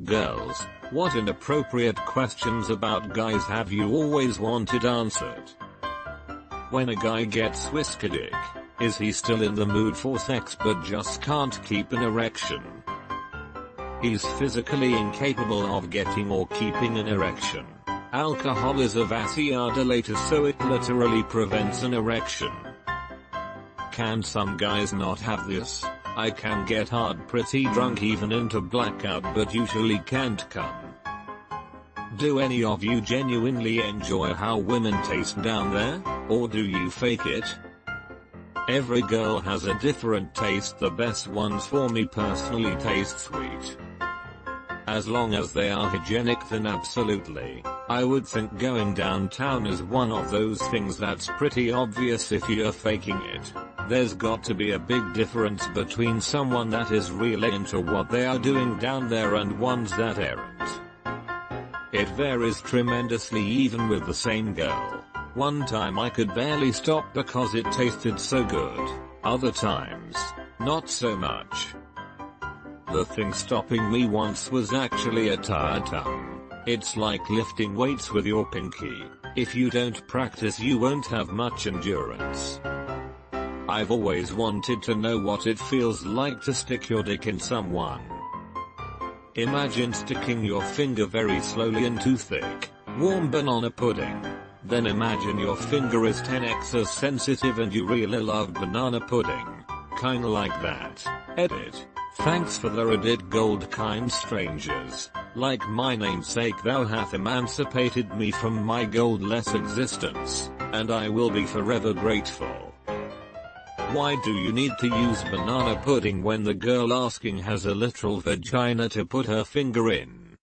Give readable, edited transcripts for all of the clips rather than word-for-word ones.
girls, what inappropriate questions about guys have you always wanted answered? When a guy gets whisker dick, is he still in the mood for sex but just can't keep an erection? He's physically incapable of getting or keeping an erection. Alcohol is a vasodilator, so it literally prevents an erection. Can some guys not have this? I can get hard pretty drunk even into blackout but usually can't come. Do any of you genuinely enjoy how women taste down there, or do you fake it? Every girl has a different taste. The best ones for me personally taste sweet. As long as they are hygienic, then absolutely. I would think going downtown is one of those things that's pretty obvious if you're faking it. There's got to be a big difference between someone that is really into what they are doing down there and ones that aren't. It varies tremendously even with the same girl. One time I could barely stop because it tasted so good. Other times, not so much. The thing stopping me once was actually a tired tongue. It's like lifting weights with your pinky. If you don't practice, you won't have much endurance. I've always wanted to know what it feels like to stick your dick in someone. Imagine sticking your finger very slowly into thick, warm banana pudding. Then imagine your finger is 10x as sensitive and you really love banana pudding. Kinda like that. Edit. Thanks for the Reddit gold, kind strangers. Like my namesake, thou hath emancipated me from my goldless existence, and I will be forever grateful. Why do you need to use banana pudding when the girl asking has a literal vagina to put her finger in?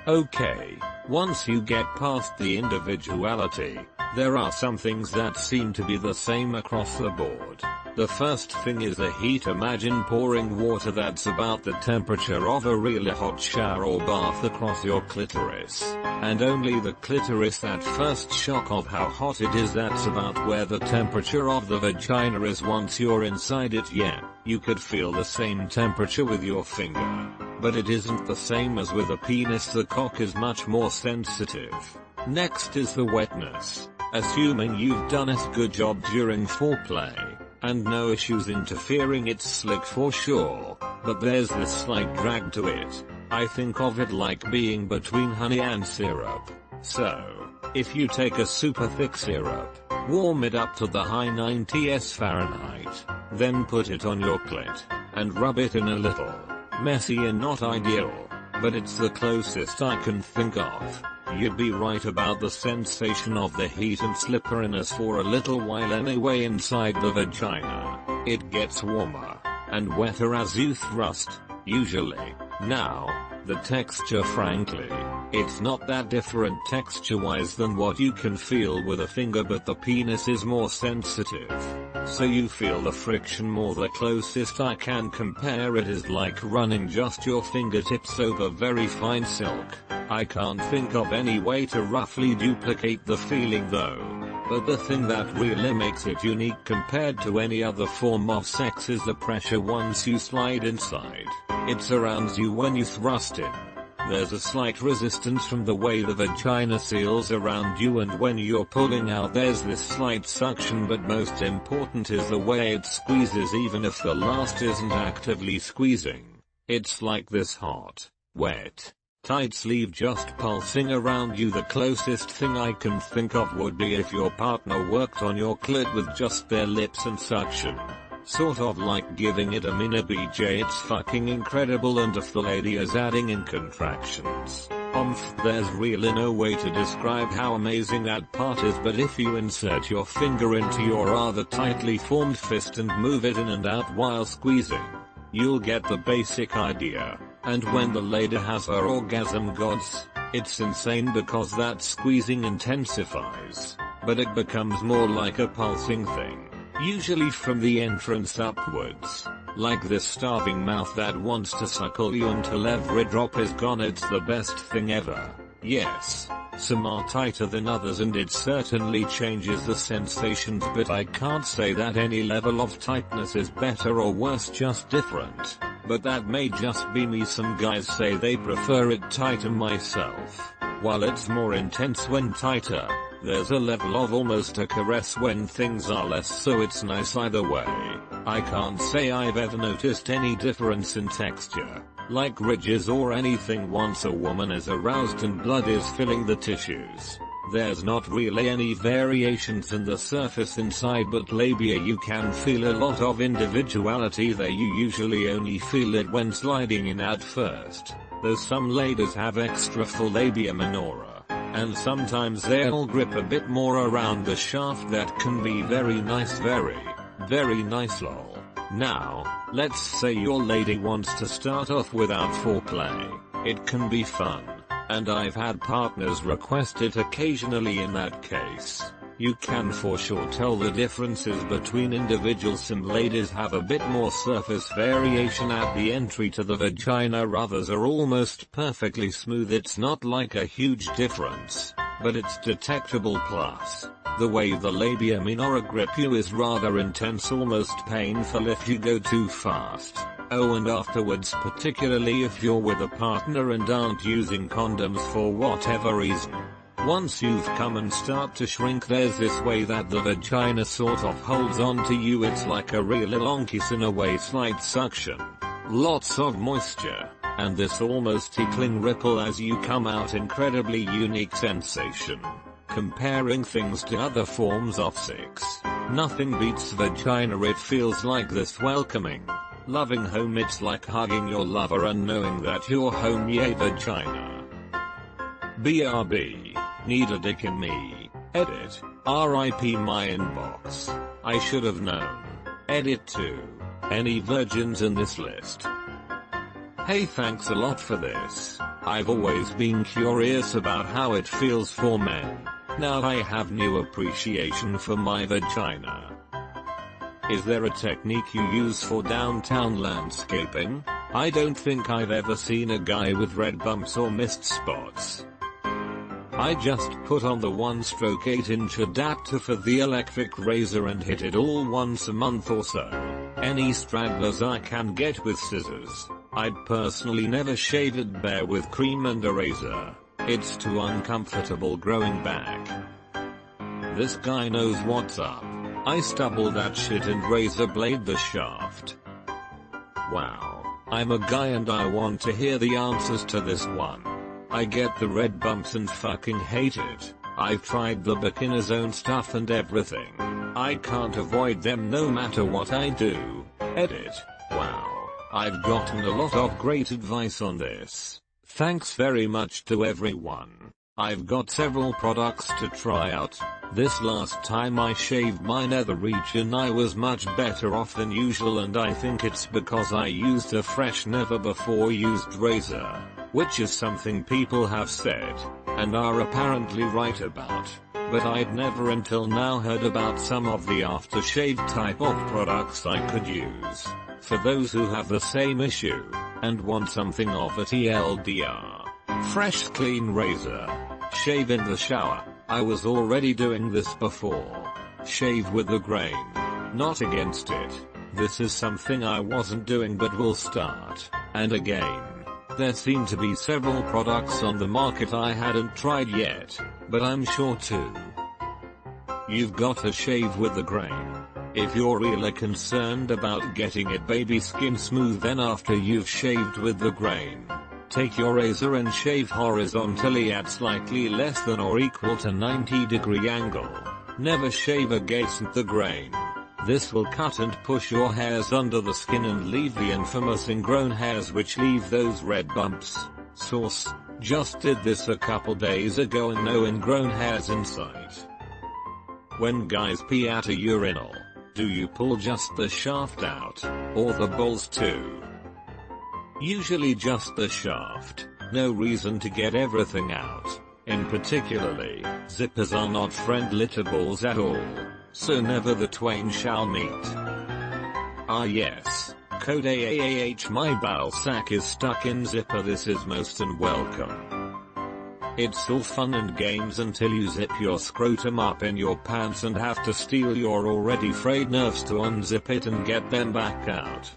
Okay, once you get past the individuality, there are some things that seem to be the same across the board. The first thing is the heat. Imagine pouring water that's about the temperature of a really hot shower or bath across your clitoris. And only the clitoris, that first shock of how hot it is, that's about where the temperature of the vagina is once you're inside it. Yeah, you could feel the same temperature with your finger. But it isn't the same as with a penis. The cock is much more sensitive. Next is the wetness. Assuming you've done a good job during foreplay, and no issues interfering, it's slick for sure, but there's this slight drag to it. I think of it like being between honey and syrup. So, if you take a super thick syrup, warm it up to the high 90s Fahrenheit, then put it on your clit, and rub it in a little. Messy and not ideal, but it's the closest I can think of. You'd be right about the sensation of the heat and slipperiness for a little while anyway inside the vagina. It gets warmer and wetter as you thrust, usually. Now, the texture, frankly, it's not that different texture-wise than what you can feel with a finger, but the penis is more sensitive, so you feel the friction more. The closest I can compare it is like running just your fingertips over very fine silk. I can't think of any way to roughly duplicate the feeling though. But the thing that really makes it unique compared to any other form of sex is the pressure once you slide inside. It surrounds you when you thrust in. There's a slight resistance from the way the vagina seals around you, and when you're pulling out there's this slight suction, but most important is the way it squeezes even if the last isn't actively squeezing. It's like this hot, wet, tight sleeve just pulsing around you. The closest thing I can think of would be if your partner worked on your clit with just their lips and suction. Sort of like giving it a mini BJ. It's fucking incredible, and if the lady is adding in contractions, there's really no way to describe how amazing that part is. But if you insert your finger into your rather tightly formed fist and move it in and out while squeezing, you'll get the basic idea. And when the lady has her orgasm, gods, it's insane because that squeezing intensifies, but it becomes more like a pulsing thing, usually from the entrance upwards, like this starving mouth that wants to suckle you until every drop is gone. It's the best thing ever. Yes, some are tighter than others and it certainly changes the sensations, but I can't say that any level of tightness is better or worse, just different. but that may just be me. Some guys say they prefer it tighter. Myself, while it's more intense when tighter, there's a level of almost a caress when things are less, so it's nice either way. I can't say I've ever noticed any difference in texture, like ridges or anything. Once a woman is aroused and blood is filling the tissues, there's not really any variations in the surface inside, but labia you can feel a lot of individuality there. You usually only feel it when sliding in at first, though some ladies have extra full labia minora, and sometimes they'll grip a bit more around the shaft. That can be very nice, very nice lol. Now, let's say your lady wants to start off without foreplay. It can be fun, and I've had partners request it occasionally. In that case, you can for sure tell the differences between individuals. Some ladies have a bit more surface variation at the entry to the vagina, others are almost perfectly smooth. It's not like a huge difference, but it's detectable. Plus, the way the labia minora grip you is rather intense, almost painful if you go too fast. Oh, and afterwards, particularly if you're with a partner and aren't using condoms for whatever reason. Once you've come and start to shrink, there's this way that the vagina sort of holds on to you. It's like a real elonkiss in a way, slight suction, lots of moisture, and this almost tickling ripple as you come out. Incredibly unique sensation. Comparing things to other forms of sex, nothing beats vagina. It feels like this welcoming, loving home. It's like hugging your lover and knowing that you're home. Yay, vagina. BRB. Need a dick in me. Edit. RIP my inbox. I should have known. Edit 2. Any virgins in this list? Hey, thanks a lot for this. I've always been curious about how it feels for men. Now I have new appreciation for my vagina. Is there a technique you use for downtown landscaping? I don't think I've ever seen a guy with red bumps or missed spots. I just put on the 1-stroke 8-inch adapter for the electric razor and hit it all once a month or so. Any stragglers I can get with scissors. I'd personally never shave it bare with cream and a razor. It's too uncomfortable growing back. This guy knows what's up. I stubble that shit and razor blade the shaft. Wow. I'm a guy and I want to hear the answers to this one. I get the red bumps and fucking hate it. I've tried the bikini zone stuff and everything. I can't avoid them no matter what I do. Edit. Wow. I've gotten a lot of great advice on this. Thanks very much to everyone. I've got several products to try out. This last time I shaved my nether region I was much better off than usual, and I think it's because I used a fresh never before used razor, which is something people have said, and are apparently right about, but I'd never until now heard about some of the aftershave type of products I could use. For those who have the same issue, and want something of a TLDR, fresh clean razor. Shave in the shower. I was already doing this before. Shave with the grain. Not against it. This is something I wasn't doing but will start. And again, there seem to be several products on the market I hadn't tried yet, but I'm sure too. You've got to shave with the grain. If you're really concerned about getting it baby skin smooth, then after you've shaved with the grain, take your razor and shave horizontally at slightly less than or equal to 90-degree angle. Never shave against the grain. This will cut and push your hairs under the skin and leave the infamous ingrown hairs which leave those red bumps. Source: just did this a couple days ago and no ingrown hairs in sight. When guys pee at a urinal, do you pull just the shaft out, or the balls too? Usually just the shaft. No reason to get everything out. In particularly, zippers are not friendly to balls at all, so never the twain shall meet. Ah yes, code AAAH, my bowel sack is stuck in zipper. This is most unwelcome. It's all fun and games until you zip your scrotum up in your pants and have to steel your already frayed nerves to unzip it and get them back out.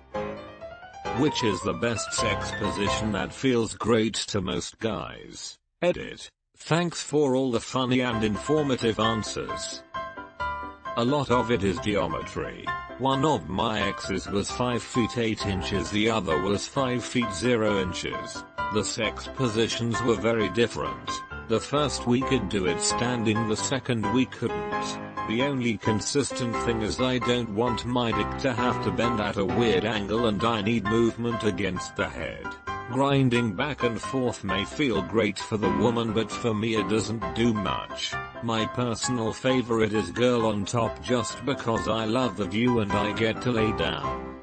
Which is the best sex position that feels great to most guys? Edit. Thanks for all the funny and informative answers. A lot of it is geometry. One of my exes was 5 feet 8 inches, the other was 5 feet 0 inches. The sex positions were very different. The first we could do it standing, the second we couldn't. The only consistent thing is I don't want my dick to have to bend at a weird angle and I need movement against the head. Grinding back and forth may feel great for the woman, but for me it doesn't do much. My personal favorite is girl on top just because I love the view and I get to lay down.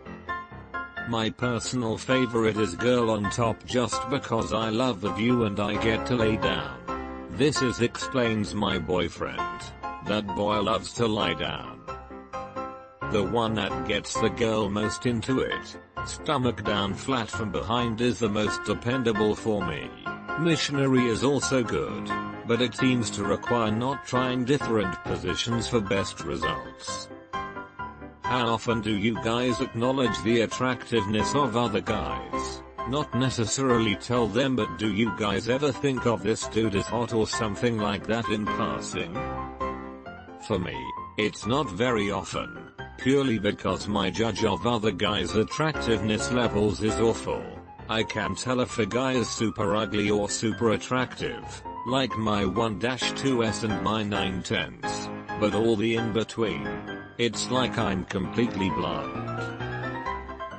My personal favorite is girl on top just because I love the view and I get to lay down. This explains my boyfriend. That boy loves to lie down. The one that gets the girl most into it, stomach down flat from behind, is the most dependable for me. Missionary is also good, but it seems to require not trying different positions for best results. How often do you guys acknowledge the attractiveness of other guys? Not necessarily tell them, but do you guys ever think of this dude as hot or something like that in passing? For me, it's not very often, purely because my judge of other guys' attractiveness levels is awful. I can tell if a guy is super ugly or super attractive, like my 1-2s and my 9/10s, but all the in between, it's like I'm completely blind.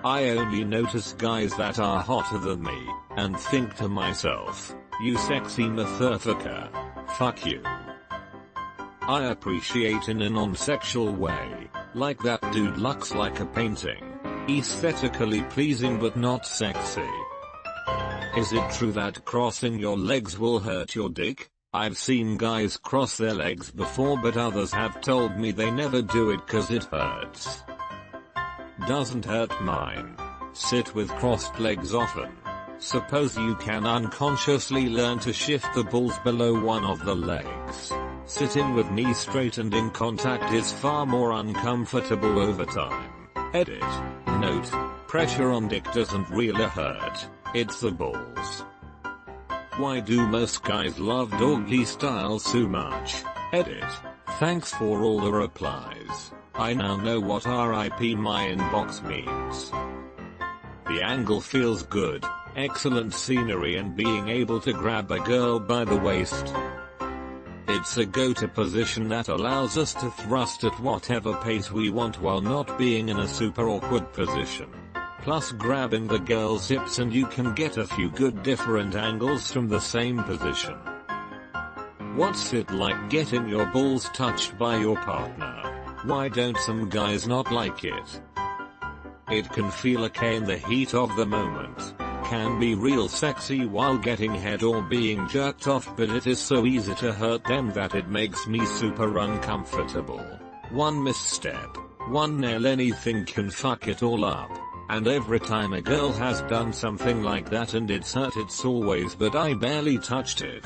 I only notice guys that are hotter than me, and think to myself, you sexy motherfucker, fuck you. I appreciate in a non-sexual way, like that dude looks like a painting. Aesthetically pleasing but not sexy. Is it true that crossing your legs will hurt your dick? I've seen guys cross their legs before, but others have told me they never do it cause it hurts. Doesn't hurt mine. Sit with crossed legs often. Suppose you can unconsciously learn to shift the balls below one of the legs. Sitting with knees straight and in contact is far more uncomfortable over time. Edit. Note. Pressure on dick doesn't really hurt. It's the balls. Why do most guys love doggy style so much? Edit. Thanks for all the replies. I now know what RIP my inbox means. The angle feels good, excellent scenery and being able to grab a girl by the waist. It's a go-to position that allows us to thrust at whatever pace we want while not being in a super awkward position. Plus grabbing the girl's hips and you can get a few good different angles from the same position. What's it like getting your balls touched by your partner? Why don't some guys not like it? It can feel okay in the heat of the moment. Can be real sexy while getting head or being jerked off, but it is so easy to hurt them that it makes me super uncomfortable. One misstep, one nail, anything can fuck it all up. And every time a girl has done something like that and it's hurt, it's always but I barely touched it.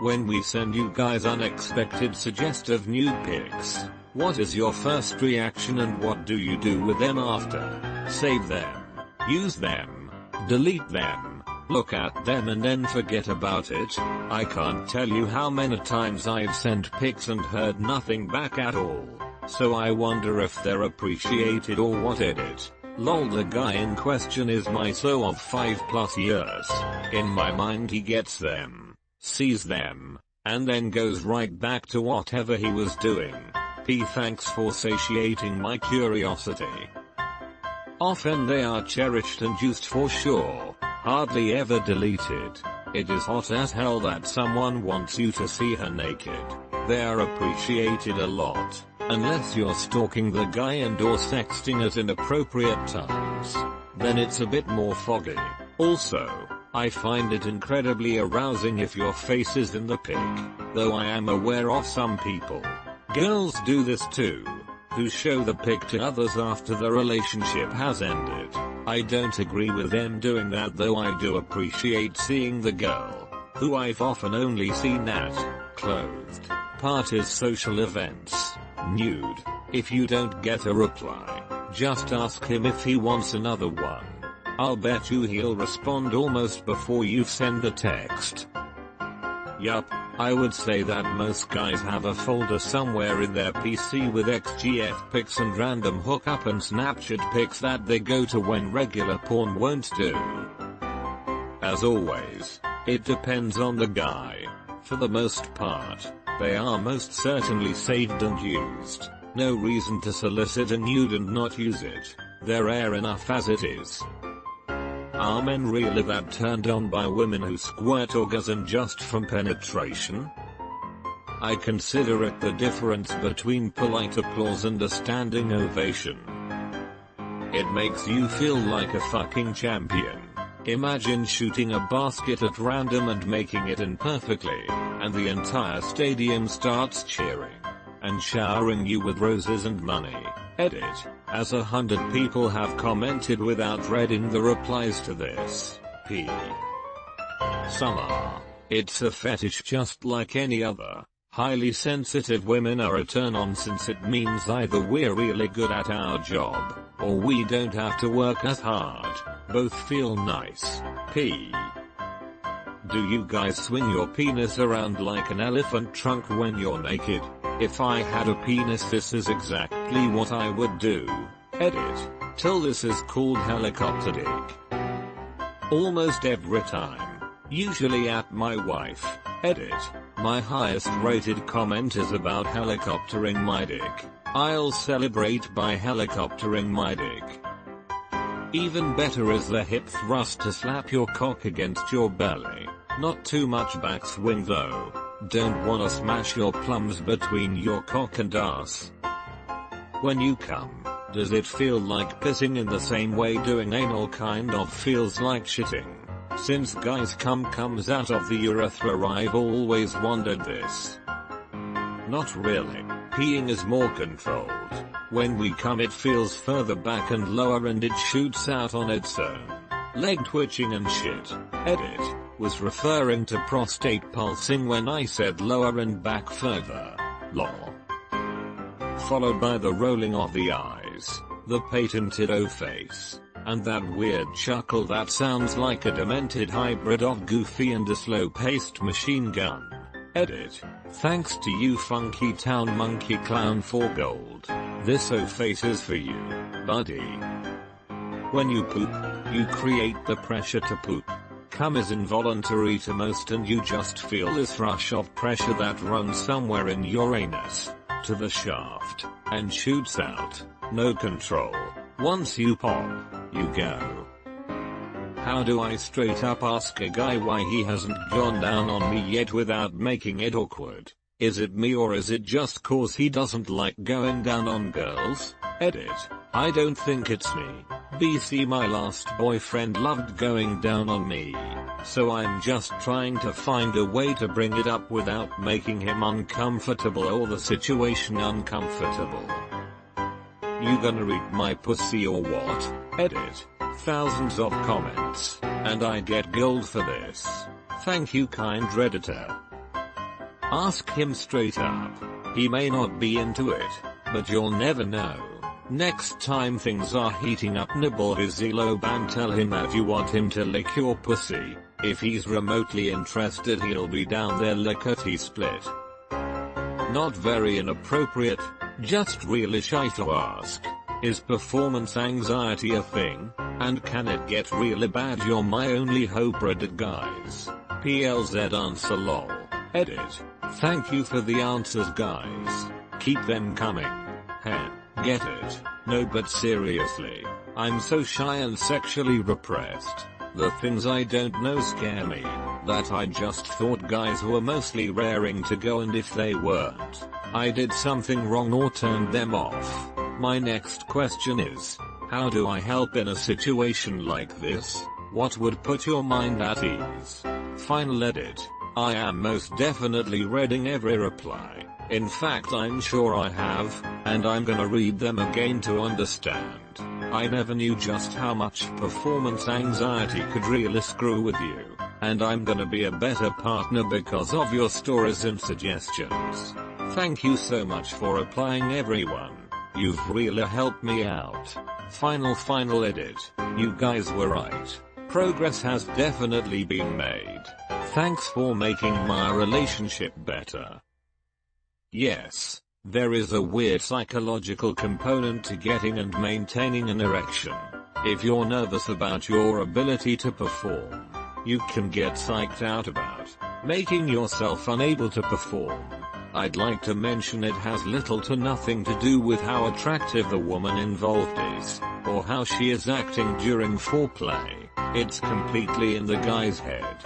When we send you guys unexpected suggestive nude pics, what is your first reaction and what do you do with them after? Save them, use them, delete them, look at them and then forget about it? I can't tell you how many times I've sent pics and heard nothing back at all. So I wonder if they're appreciated or what. Edit. Lol, the guy in question is my so of 5+ years. In my mind he gets them, sees them, and then goes right back to whatever he was doing. Thanks for satiating my curiosity. Often they are cherished and used for sure, hardly ever deleted. It is hot as hell that someone wants you to see her naked. They are appreciated a lot, unless you're stalking the guy and or sexting at inappropriate times. Then it's a bit more foggy. Also, I find it incredibly arousing if your face is in the pic, though I am aware of some people, girls do this too, who show the pic to others after the relationship has ended. I don't agree with them doing that, though I do appreciate seeing the girl, who I've often only seen at clothed parties, social events, nude. If you don't get a reply, just ask him if he wants another one. I'll bet you he'll respond almost before you've sent the text. Yup, I would say that most guys have a folder somewhere in their PC with XGF pics and random hookup and Snapchat pics that they go to when regular porn won't do. As always, it depends on the guy. For the most part, they are most certainly saved and used. No reason to solicit a nude and not use it. They're rare enough as it is. Are men really that turned on by women who squirt orgasm just from penetration? I consider it the difference between polite applause and a standing ovation. It makes you feel like a fucking champion. Imagine shooting a basket at random and making it in perfectly, and the entire stadium starts cheering and showering you with roses and money. Edit, as 100 people have commented without reading the replies to this. P. Some are. It's a fetish just like any other. Highly sensitive women are a turn on since it means either we're really good at our job, or we don't have to work as hard. Both feel nice. P. Do you guys swing your penis around like an elephant trunk when you're naked? If I had a penis, this is exactly what I would do. Edit, till this is called helicopter dick. Almost every time. Usually at my wife. Edit, my highest rated comment is about helicoptering my dick. I'll celebrate by helicoptering my dick. Even better is the hip thrust to slap your cock against your belly. Not too much backswing though. Don't wanna smash your plums between your cock and ass. When you come, does it feel like pissing in the same way doing anal kind of feels like shitting? Since guys cum comes out of the urethra, I've always wondered this. Not really. Peeing is more controlled. When we come it feels further back and lower and it shoots out on its own. Leg twitching and shit. Edit, was referring to prostate pulsing when I said lower and back further. Lol. Followed by the rolling of the eyes, the patented O-face, and that weird chuckle that sounds like a demented hybrid of Goofy and a slow-paced machine gun. Edit, thanks to you Funky Town Monkey Clown for gold. This O-face is for you, buddy. When you poop, you create the pressure to poop. Cum is involuntary to most and you just feel this rush of pressure that runs somewhere in your anus, to the shaft, and shoots out. No control. Once you pop, you go. How do I straight up ask a guy why he hasn't gone down on me yet without making it awkward? Is it me or is it just cause he doesn't like going down on girls? Edit, I don't think it's me. BC, my last boyfriend loved going down on me, so I'm just trying to find a way to bring it up without making him uncomfortable or the situation uncomfortable. You gonna read my pussy or what? Edit, thousands of comments, and I get gold for this. Thank you kind redditor. Ask him straight up. He may not be into it, but you'll never know. Next time things are heating up, nibble his elobe and tell him that you want him to lick your pussy. If he's remotely interested he'll be down there lickety split. Not very inappropriate, just really shy to ask. Is performance anxiety a thing? And can it get really bad? You're my only hope, Reddit guys. PLZ answer lol. Edit, thank you for the answers guys. Keep them coming. Heh. Get it? No, but seriously, I'm so shy and sexually repressed. The things I don't know scare me, that I just thought guys were mostly raring to go, and if they weren't, I did something wrong or turned them off. My next question is, how do I help in a situation like this? What would put your mind at ease? Final edit, I am most definitely reading every reply. In fact, I'm sure I have, and I'm gonna read them again to understand. I never knew just how much performance anxiety could really screw with you, and I'm gonna be a better partner because of your stories and suggestions. Thank you so much for replying everyone. You've really helped me out. Final edit. You guys were right. Progress has definitely been made. Thanks for making my relationship better. Yes, there is a weird psychological component to getting and maintaining an erection. If you're nervous about your ability to perform, you can get psyched out about making yourself unable to perform. I'd like to mention it has little to nothing to do with how attractive the woman involved is, or how she is acting during foreplay. It's completely in the guy's head.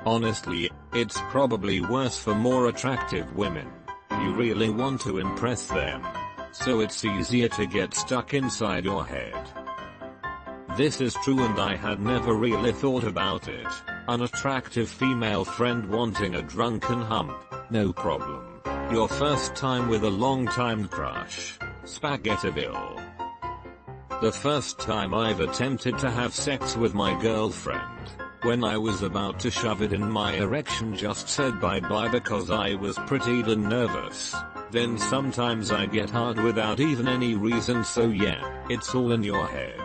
Honestly, it's probably worse for more attractive women. You really want to impress them, so it's easier to get stuck inside your head. This is true and I had never really thought about it. Unattractive female friend wanting a drunken hump, no problem. Your first time with a long-time crush, Spaghettiville. The first time I've attempted to have sex with my girlfriend, when I was about to shove it in, my erection just said bye-bye because I was pretty damn nervous. Then sometimes I get hard without even any reason, so yeah, it's all in your head.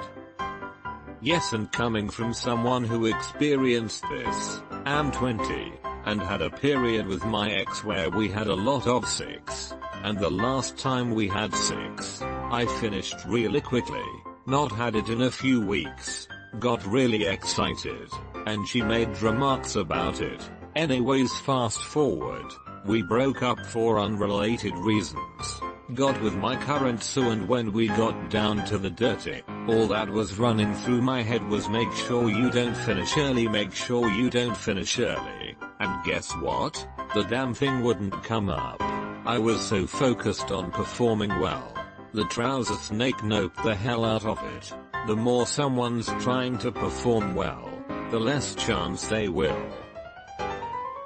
Yes, and coming from someone who experienced this, I'm 20, and had a period with my ex where we had a lot of sex, and the last time we had sex, I finished really quickly, not had it in a few weeks, got really excited, and she made remarks about it. Anyways, fast forward, we broke up for unrelated reasons. Got with my current Sue, and when we got down to the dirty, all that was running through my head was make sure you don't finish early, make sure you don't finish early. And guess what? The damn thing wouldn't come up. I was so focused on performing well. The trouser snake noped the hell out of it. The more someone's trying to perform well, the less chance they will.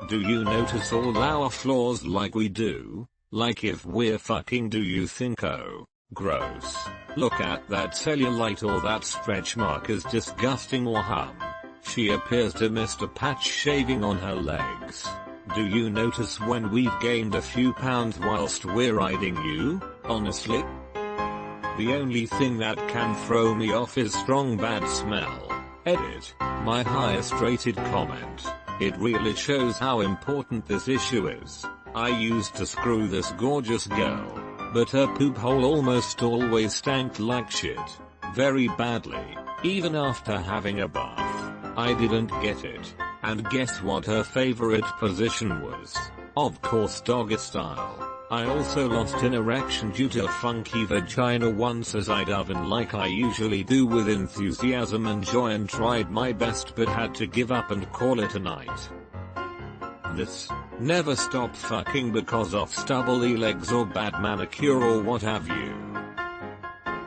Do you notice all our flaws like we do? Like if we're fucking, do you think, oh, gross, look at that cellulite or that stretch mark is disgusting, or she appears to miss a patch shaving on her legs? Do you notice when we've gained a few pounds whilst we're riding you? Honestly, the only thing that can throw me off is strong bad smell. Edit. My highest rated comment. It really shows how important this issue is. I used to screw this gorgeous girl, but her poop hole almost always stank like shit. Very badly. Even after having a bath, I didn't get it. And guess what her favorite position was? Of course, doggy style. I also lost an erection due to a funky vagina once as I dove in like I usually do with enthusiasm and joy, and tried my best but had to give up and call it a night. This. Never stop fucking because of stubbly legs or bad manicure or what have you.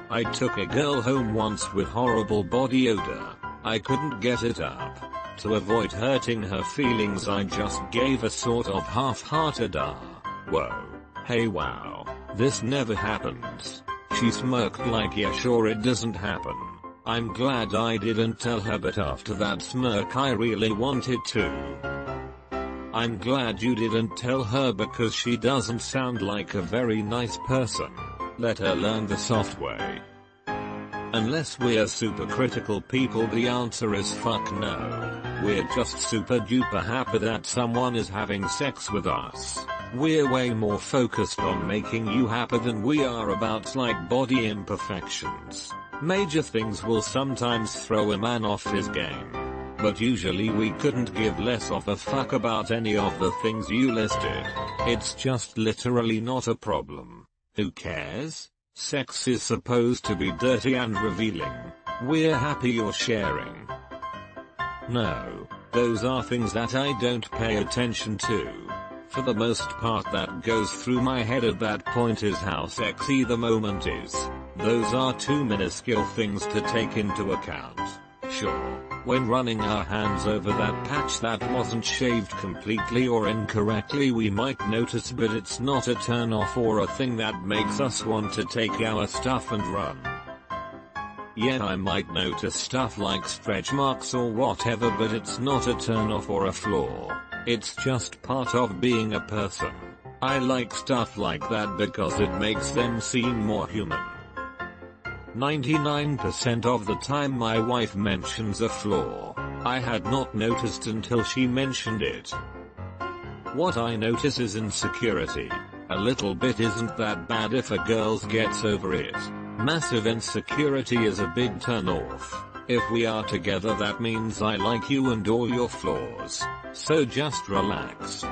I took a girl home once with horrible body odor. I couldn't get it up. To avoid hurting her feelings, I just gave a sort of half-hearted whoa, hey wow, this never happens. She smirked like yeah sure it doesn't happen. I'm glad I didn't tell her, but after that smirk I really wanted to. I'm glad you didn't tell her because she doesn't sound like a very nice person. Let her learn the soft way. Unless we're super critical people, the answer is fuck no. We're just super duper happy that someone is having sex with us. We're way more focused on making you happy than we are about slight body imperfections. Major things will sometimes throw a man off his game. But usually we couldn't give less of a fuck about any of the things you listed. It's just literally not a problem. Who cares? Sex is supposed to be dirty and revealing. We're happy you're sharing. No, those are things that I don't pay attention to. For the most part, that goes through my head at that point is how sexy the moment is. Those are two minuscule things to take into account. Sure, when running our hands over that patch that wasn't shaved completely or incorrectly we might notice, but it's not a turn off or a thing that makes us want to take our stuff and run. Yeah, I might notice stuff like stretch marks or whatever, but it's not a turn off or a flaw. It's just part of being a person. I like stuff like that because it makes them seem more human. 99% of the time my wife mentions a flaw, I had not noticed until she mentioned it. What I notice is insecurity. A little bit isn't that bad if a girl gets over it. Massive insecurity is a big turn off. If we are together, that means I like you and all your flaws. So just relax.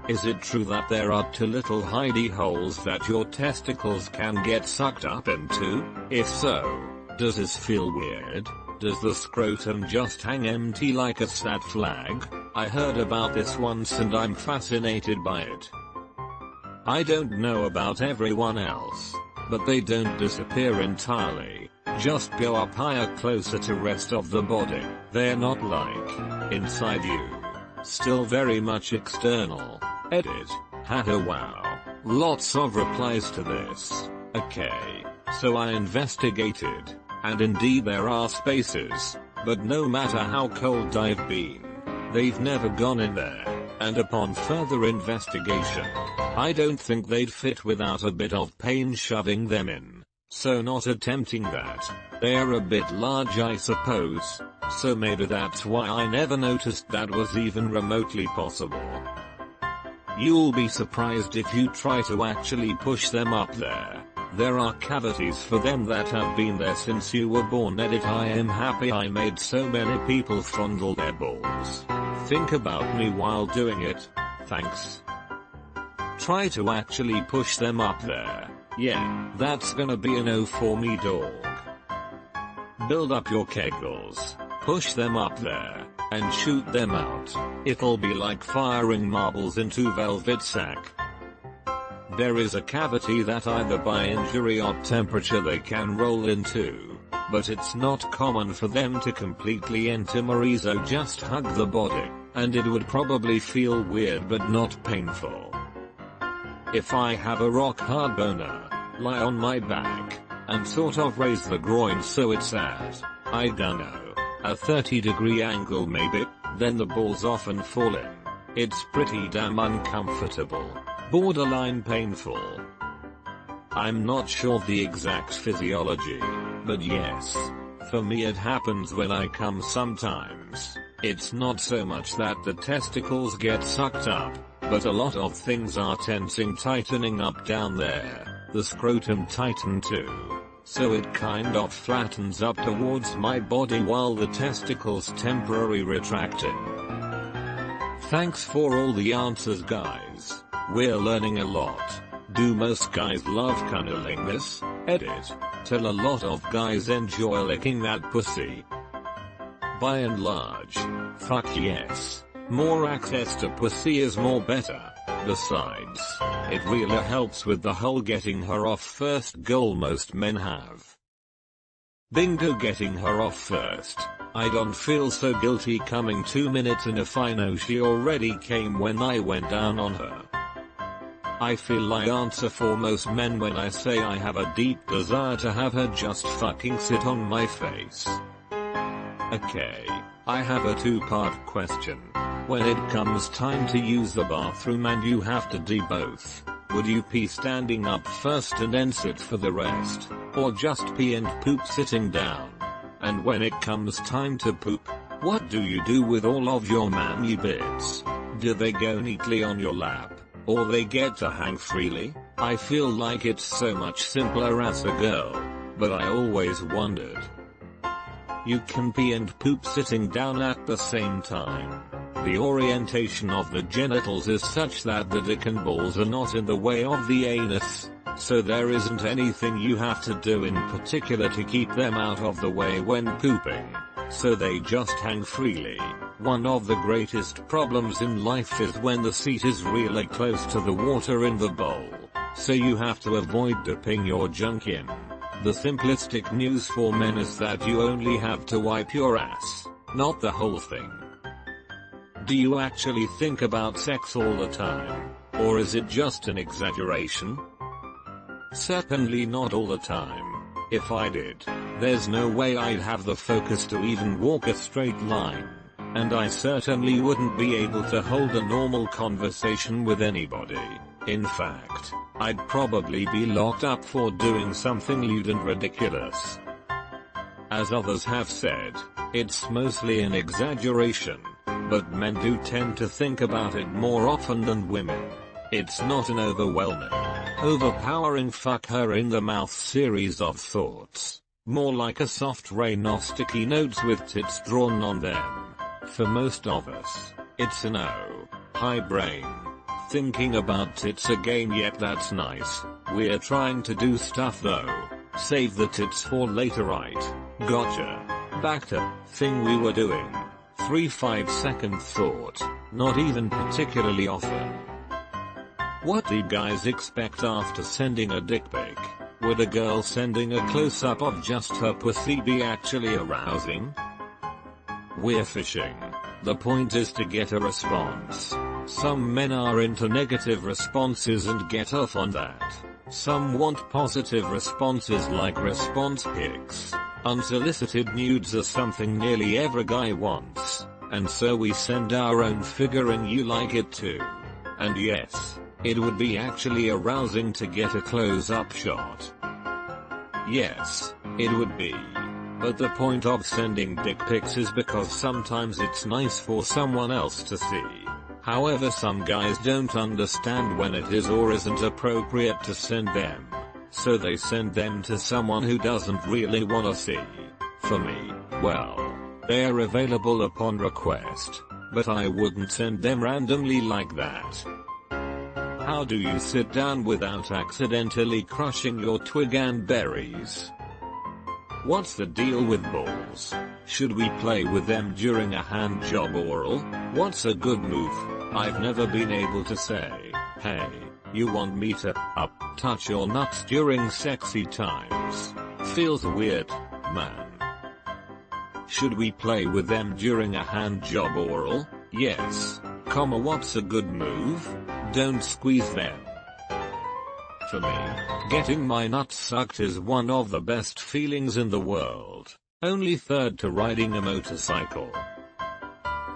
Is it true that there are two little hidey holes that your testicles can get sucked up into? If so, does this feel weird? Does the scrotum just hang empty like a sad flag? I heard about this once and I'm fascinated by it. I don't know about everyone else, but they don't disappear entirely. Just go up higher, closer to rest of the body. They're not like inside you. Still very much external. Edit. Haha wow. Lots of replies to this. Okay. So I investigated, and indeed there are spaces, but no matter how cold I've been, they've never gone in there, and upon further investigation, I don't think they'd fit without a bit of pain shoving them in. So not attempting that. They're a bit large, I suppose, so maybe that's why I never noticed that was even remotely possible. You'll be surprised if you try to actually push them up there. There are cavities for them that have been there since you were born. Edit. I am happy I made so many people fondle their balls. Think about me while doing it. Thanks. Try to actually push them up there. Yeah, that's gonna be a no for me, dog. Build up your kegels, push them up there, and shoot them out. It'll be like firing marbles into velvet sack. There is a cavity that either by injury or temperature they can roll into, but it's not common for them to completely enter Marizo. Just hug the body, and it would probably feel weird but not painful. If I have a rock hard boner, lie on my back, and sort of raise the groin so it's at, I dunno, a 30-degree angle maybe, then the balls often fall in. It's pretty damn uncomfortable, borderline painful. I'm not sure the exact physiology, but yes, for me it happens when I come sometimes. It's not so much that the testicles get sucked up, but a lot of things are tensing, tightening up down there. The scrotum tightened too, so it kind of flattens up towards my body while the testicles temporarily retracting. Thanks for all the answers, guys. We're learning a lot. Do most guys love cunnilingus? Edit. Till a lot of guys enjoy licking that pussy. By and large, fuck yes. More access to pussy is more better. Besides, it really helps with the whole getting her off first goal most men have. Bingo, getting her off first. I don't feel so guilty coming 2 minutes in if I know she already came when I went down on her. I feel I answer for most men when I say I have a deep desire to have her just fucking sit on my face. Okay, I have a two-part question. When it comes time to use the bathroom and you have to do both, would you pee standing up first and then sit for the rest, or just pee and poop sitting down? And when it comes time to poop, what do you do with all of your manly bits? Do they go neatly on your lap, or they get to hang freely? I feel like it's so much simpler as a girl, but I always wondered. You can pee and poop sitting down at the same time. The orientation of the genitals is such that the dick and balls are not in the way of the anus, so there isn't anything you have to do in particular to keep them out of the way when pooping, so they just hang freely. One of the greatest problems in life is when the seat is really close to the water in the bowl, so you have to avoid dipping your junk in. The simplistic news for men is that you only have to wipe your ass, not the whole thing. Do you actually think about sex all the time, or is it just an exaggeration? Certainly not all the time. If I did, there's no way I'd have the focus to even walk a straight line, and I certainly wouldn't be able to hold a normal conversation with anybody. In fact, I'd probably be locked up for doing something lewd and ridiculous. As others have said, it's mostly an exaggeration, but men do tend to think about it more often than women. It's not an overwhelming, overpowering fuck her in the mouth series of thoughts, more like a soft rain of sticky notes with tits drawn on them. For most of us, it's an oh, hi brain. Thinking about tits again, yet that's nice. We're trying to do stuff though. Save the tits for later, right? Gotcha. Back to thing we were doing. 5-second thought. Not even particularly often. What do guys expect after sending a dick pic? Would a girl sending a close-up of just her pussy be actually arousing? We're fishing. The point is to get a response. Some men are into negative responses and get off on that. Some want positive responses like response pics. Unsolicited nudes are something nearly every guy wants, and so we send our own figuring you like it too. And yes, it would be actually arousing to get a close-up shot. Yes, it would be. But the point of sending dick pics is because sometimes it's nice for someone else to see. However, some guys don't understand when it is or isn't appropriate to send them, so they send them to someone who doesn't really wanna see. For me, well, they're available upon request, but I wouldn't send them randomly like that. How do you sit down without accidentally crushing your twig and berries? What's the deal with balls? Should we play with them during a hand job oral? What's a good move? I've never been able to say, hey, you want me to touch your nuts during sexy times. Feels weird, man. Should we play with them during a hand job oral? Yes, what's a good move? Don't squeeze them. For me, getting my nuts sucked is one of the best feelings in the world, only third to riding a motorcycle.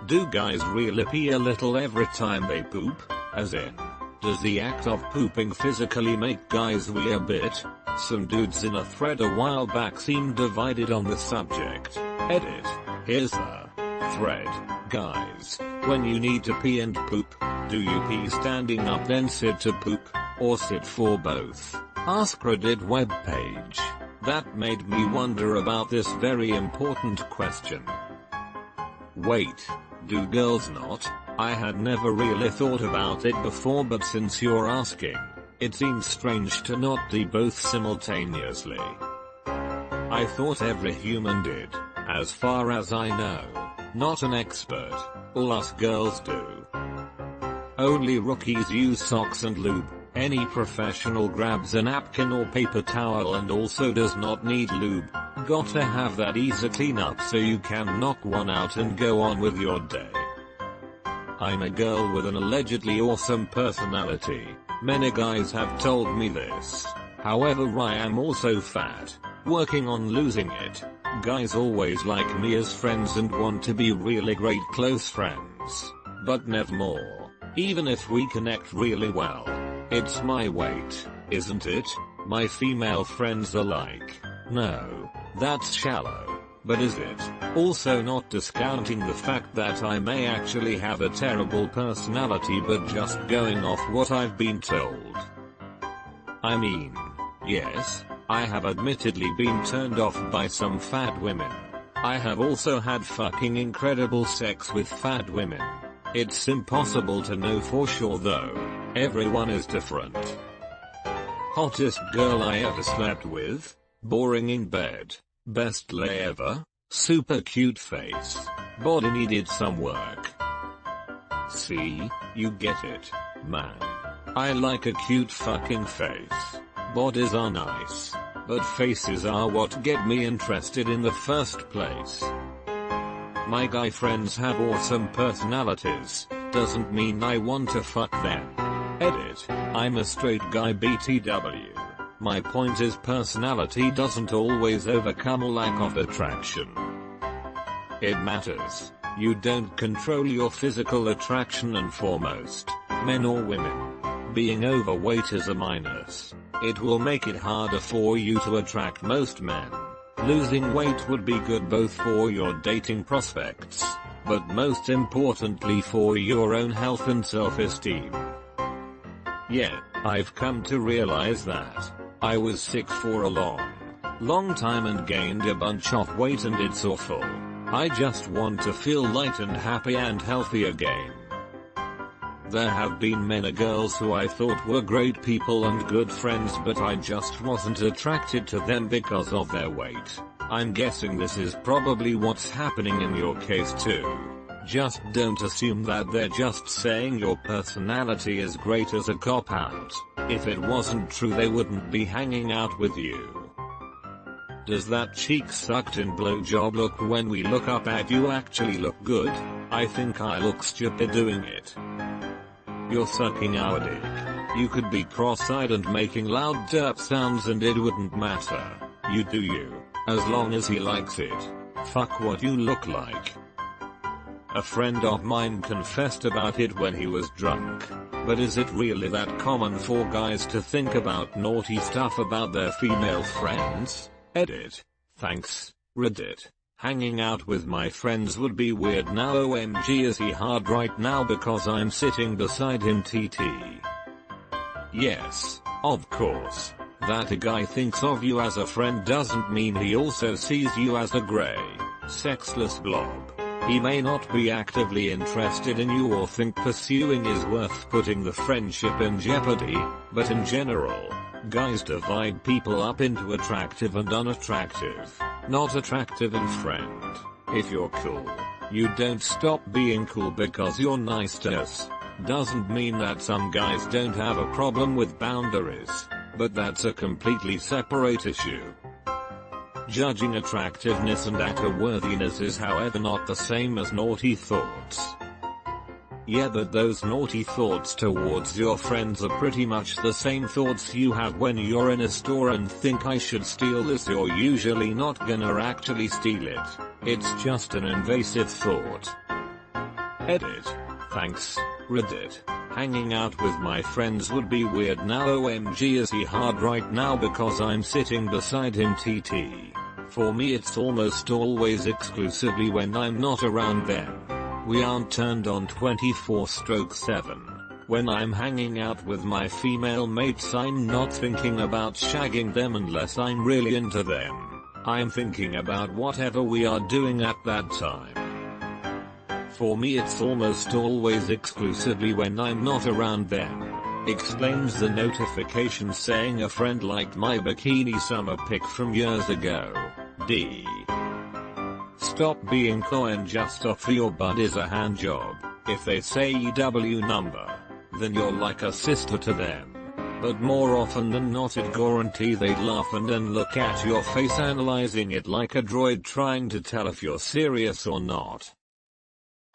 Do guys really pee a little every time they poop? As in, does the act of pooping physically make guys wee a bit? Some dudes in a thread a while back seemed divided on the subject. Edit. Here's the thread. Guys, when you need to pee and poop, do you pee standing up then sit to poop, or sit for both? Askreddit webpage. That made me wonder about this very important question. Wait, do girls not? I had never really thought about it before, but since you're asking, it seems strange to not do both simultaneously. I thought every human did, as far as I know. Not an expert, all us girls do. Only rookies use socks and lube. Any professional grabs a napkin or paper towel and also does not need lube. Gotta have that easy cleanup so you can knock one out and go on with your day. I'm a girl with an allegedly awesome personality. Many guys have told me this. However, I am also fat, working on losing it. Guys always like me as friends and want to be really great close friends, but never more, even if we connect really well. It's my weight, isn't it? My female friends are like, no, that's shallow. But is it? Also, not discounting the fact that I may actually have a terrible personality, but just going off what I've been told. I mean, yes, I have admittedly been turned off by some fat women. I have also had fucking incredible sex with fat women. It's impossible to know for sure though. Everyone is different. Hottest girl I ever slept with? Boring in bed. Best lay ever? Super cute face. Body needed some work. See, you get it, man. I like a cute fucking face. Bodies are nice, but faces are what get me interested in the first place. My guy friends have awesome personalities, doesn't mean I want to fuck them. Edit. I'm a straight guy BTW. My point is personality doesn't always overcome a lack of attraction. It matters. You don't control your physical attraction, and foremost, men or women. Being overweight is a minus. It will make it harder for you to attract most men. Losing weight would be good both for your dating prospects, but most importantly for your own health and self-esteem. Yeah, I've come to realize that I was sick for a long time and gained a bunch of weight, and it's awful. I just want to feel light and happy and healthy again. There have been many girls who I thought were great people and good friends, but I just wasn't attracted to them because of their weight. I'm guessing this is probably what's happening in your case too. Just don't assume that they're just saying your personality is great as a cop-out. If it wasn't true, they wouldn't be hanging out with you. Does that cheek-sucked-in blowjob look when we look up at you actually look good? I think I look stupid doing it. You're sucking our dick. You could be cross-eyed and making loud derp sounds and it wouldn't matter. You do you. As long as he likes it. Fuck what you look like. A friend of mine confessed about it when he was drunk. But is it really that common for guys to think about naughty stuff about their female friends? Edit. Thanks, Reddit. Hanging out with my friends would be weird now. OMG, is he hard right now because I'm sitting beside him? TT. Yes, of course. That a guy thinks of you as a friend doesn't mean he also sees you as a gray, sexless blob. He may not be actively interested in you or think pursuing is worth putting the friendship in jeopardy, but in general, guys divide people up into attractive and unattractive, not attractive and friend. If you're cool, you don't stop being cool because you're nice to us. Doesn't mean that some guys don't have a problem with boundaries, but that's a completely separate issue. Judging attractiveness and actor-worthiness is however not the same as naughty thoughts. Yeah, but those naughty thoughts towards your friends are pretty much the same thoughts you have when you're in a store and think I should steal this. You're usually not gonna actually steal it. It's just an invasive thought. Edit. Thanks, Reddit. Hanging out with my friends would be weird now. OMG, is he hard right now because I'm sitting beside him? TT. For me it's almost always exclusively when I'm not around them. We aren't turned on 24/7. When I'm hanging out with my female mates I'm not thinking about shagging them unless I'm really into them. I'm thinking about whatever we are doing at that time. For me it's almost always exclusively when I'm not around them. Explains the notification saying a friend liked my bikini summer pic from years ago. D. Stop being coy and just offer your buddies a hand job. If they say EW number, then you're like a sister to them. But more often than not it guarantee they'd laugh and then look at your face analyzing it like a droid trying to tell if you're serious or not.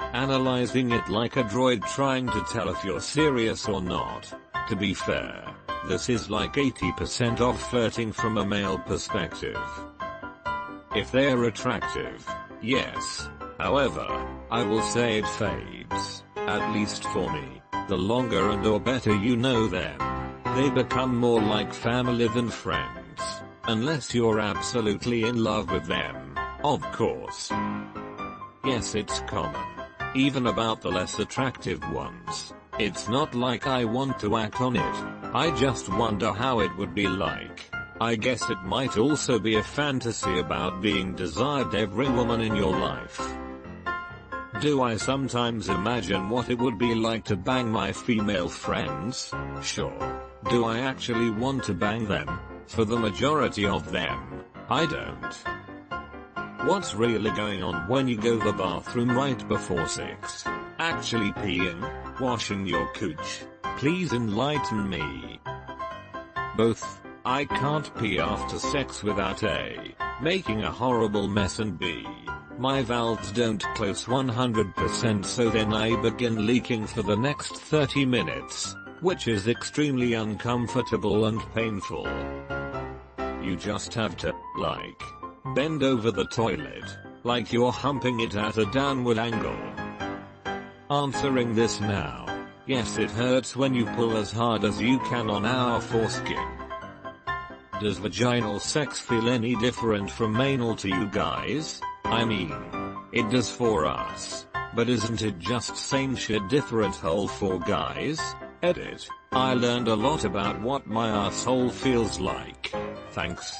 Analyzing it like a droid trying to tell if you're serious or not. To be fair, this is like 80% of flirting from a male perspective. If they're attractive, yes. However, I will say it fades, at least for me. The longer and or better you know them, they become more like family than friends. Unless you're absolutely in love with them, of course. Yes, it's common. Even about the less attractive ones. It's not like I want to act on it. I just wonder how it would be like. I guess it might also be a fantasy about being desired every woman in your life. Do I sometimes imagine what it would be like to bang my female friends? Sure. Do I actually want to bang them? For the majority of them, I don't. What's really going on when you go to the bathroom right before sex? Actually peeing? Washing your cooch? Please enlighten me. Both. I can't pee after sex without A, making a horrible mess, and B, my valves don't close 100%, so then I begin leaking for the next 30 minutes, which is extremely uncomfortable and painful. You just have to, like, bend over the toilet, like you're humping it at a downward angle. Answering this now. Yes, it hurts when you pull as hard as you can on our foreskin. Does vaginal sex feel any different from anal to you guys? I mean, it does for us. But isn't it just same shit different hole for guys? Edit. I learned a lot about what my asshole feels like. Thanks.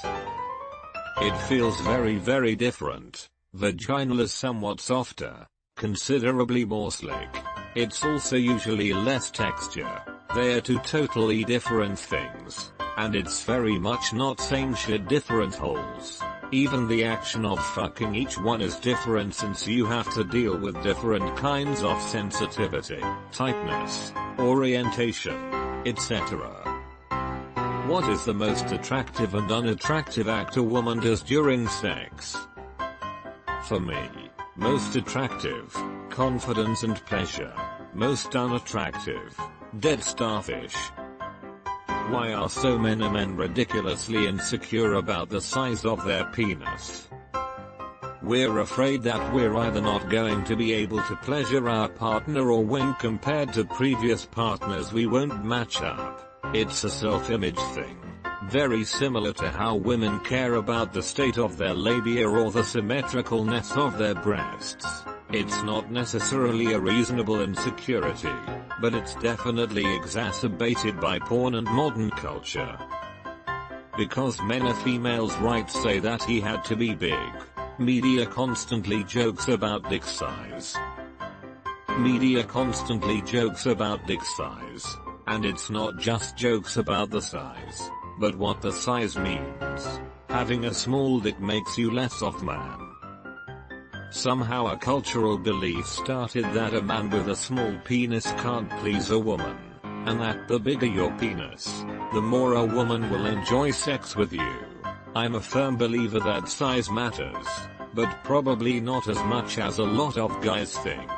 It feels very different. Vaginal is somewhat softer, considerably more slick. It's also usually less texture. They are two totally different things. And it's very much not same shit different holes. Even the action of fucking each one is different since you have to deal with different kinds of sensitivity, tightness, orientation, etc. What is the most attractive and unattractive act a woman does during sex? For me, most attractive, confidence and pleasure. Most unattractive, dead starfish. Why are so many men ridiculously insecure about the size of their penis? We're afraid that we're either not going to be able to pleasure our partner, or when compared to previous partners we won't match up. It's a self-image thing. Very similar to how women care about the state of their labia or the symmetricalness of their breasts. It's not necessarily a reasonable insecurity, but it's definitely exacerbated by porn and modern culture. Because many females' rights say that he had to be big, media constantly jokes about dick size. Media constantly jokes about dick size, and it's not just jokes about the size, but what the size means. Having a small dick makes you less of man. Somehow a cultural belief started that a man with a small penis can't please a woman, and that the bigger your penis, the more a woman will enjoy sex with you. I'm a firm believer that size matters, but probably not as much as a lot of guys think.